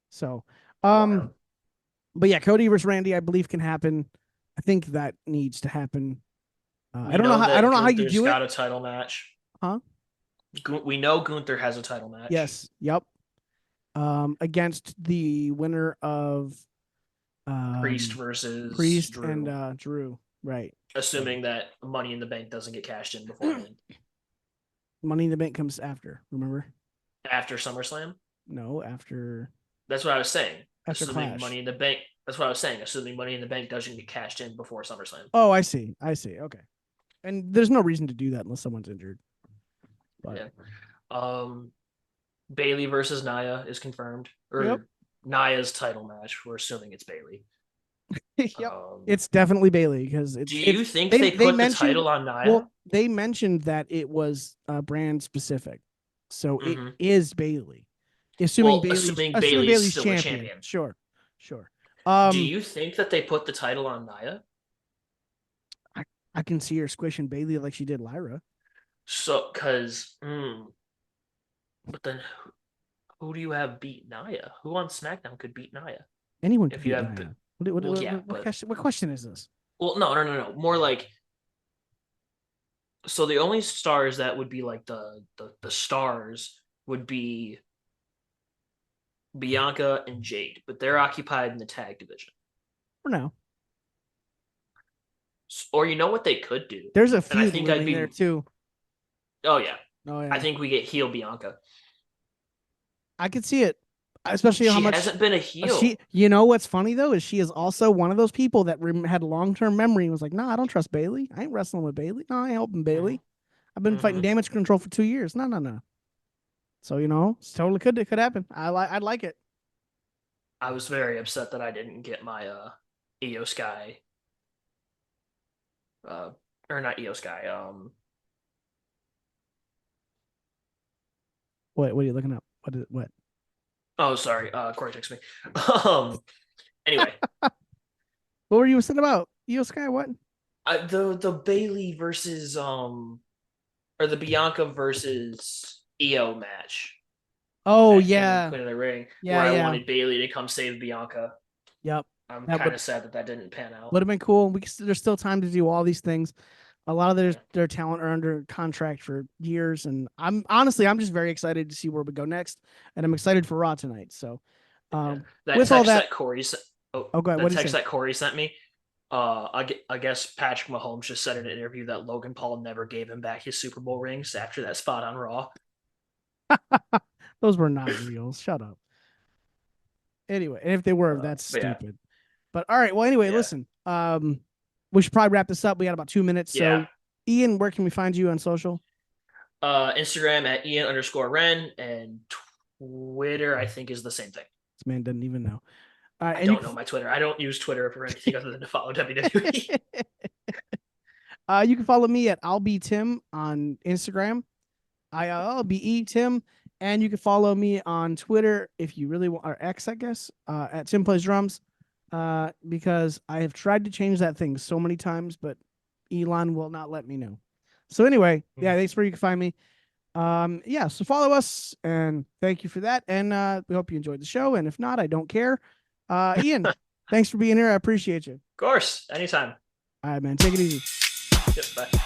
So, but yeah, Cody versus Randy, I believe can happen. I think that needs to happen. I don't know how you do it. Got a title match, huh? We know Gunther has a title match. Yes. Yep. Against the winner of Priest versus Drew. And Drew. Right. Assuming that Money in the Bank doesn't get cashed in beforehand. Money in the Bank comes after. Remember? After SummerSlam? No, after. That's what I was saying. After assuming Clash. Money in the Bank. That's what I was saying. Assuming Money in the Bank doesn't get cashed in before SummerSlam. Oh, I see. Okay. And there's no reason to do that unless someone's injured. But. Yeah. Bayley versus Nia is confirmed. Or Nia's title match. We're assuming it's Bayley. Yep. It's definitely Bayley because it's. Do you think they put the title on Nia? Well, they mentioned that it was brand specific, so it is Bayley. Assuming Bayley's still champion. Sure. Do you think that they put the title on Nia? I can see her squishing Bayley like she did Lyra. So, but then who do you have beat Nia? Who on SmackDown could beat Nia? Anyone could beat Nia. What question is this? Well, no. More like, so the only stars that would be like the stars would be Bianca and Jade, but they're occupied in the tag division. For now. Or you know what they could do? There's a feud there too. Oh yeah, Oh yeah, I think we get heel Bianca. I could see it, especially how She much hasn't been a she. heel. You know what's funny though is she is also one of those people that had long term memory and was like, "Nah, I don't trust Bailey. I ain't wrestling with Bailey. No, I ain't helping hmm Bailey. I've been fighting hmm Damage Control for 2 years. No, no, no." So it's totally could happen. I'd like it. I was very upset that I didn't get my Io Sky, uh, or not Io Sky. What are you looking up? What? Oh, sorry. Corey texted me. Um. Anyway, What were you saying about Io Sky? What? the Bailey versus or the Bianca versus Io match Oh at King and yeah, Queen of the Ring, yeah, where I yeah. wanted Bailey to come save Bianca. Yep. I'm That kind of sad that that didn't pan out. would have been cool. There's still time to do all these things. A lot of Yeah. their talent are under contract for years, and I'm just very excited to see where we go next, and I'm excited for Raw tonight. So, Yeah. That with all text that, that Corey sent. Oh, oh, go ahead. What that do you text say? that Corey sent me. I guess Patrick Mahomes just said in an interview that Logan Paul never gave him back his Super Bowl rings after that spot on Raw. Those were not real. Shut up. Anyway, and if they were, that's But yeah, stupid. But all right. Well, anyway, yeah, listen. We should probably wrap this up. We got about 2 minutes. yeah. So, Ian, where can we find you on social? Instagram at Ian_Ren and Twitter, I think, is the same thing. This man doesn't even know. All right, I and you don't know my Twitter. I don't use Twitter for anything other than to follow WWE. you can follow me at I'll be Tim on Instagram. I'll be Tim, and you can follow me on Twitter if you really want, or X, I guess, at Tim Plays Drums. Because I have tried to change that thing so many times, but Elon will not let me know. So anyway, yeah, that's where you can find me. Yeah, so follow us and thank you for that. And we hope you enjoyed the show. And if not, I don't care. Ian, thanks for being here. I appreciate you. Of course, anytime. All right, man. Take it easy. Yep, bye.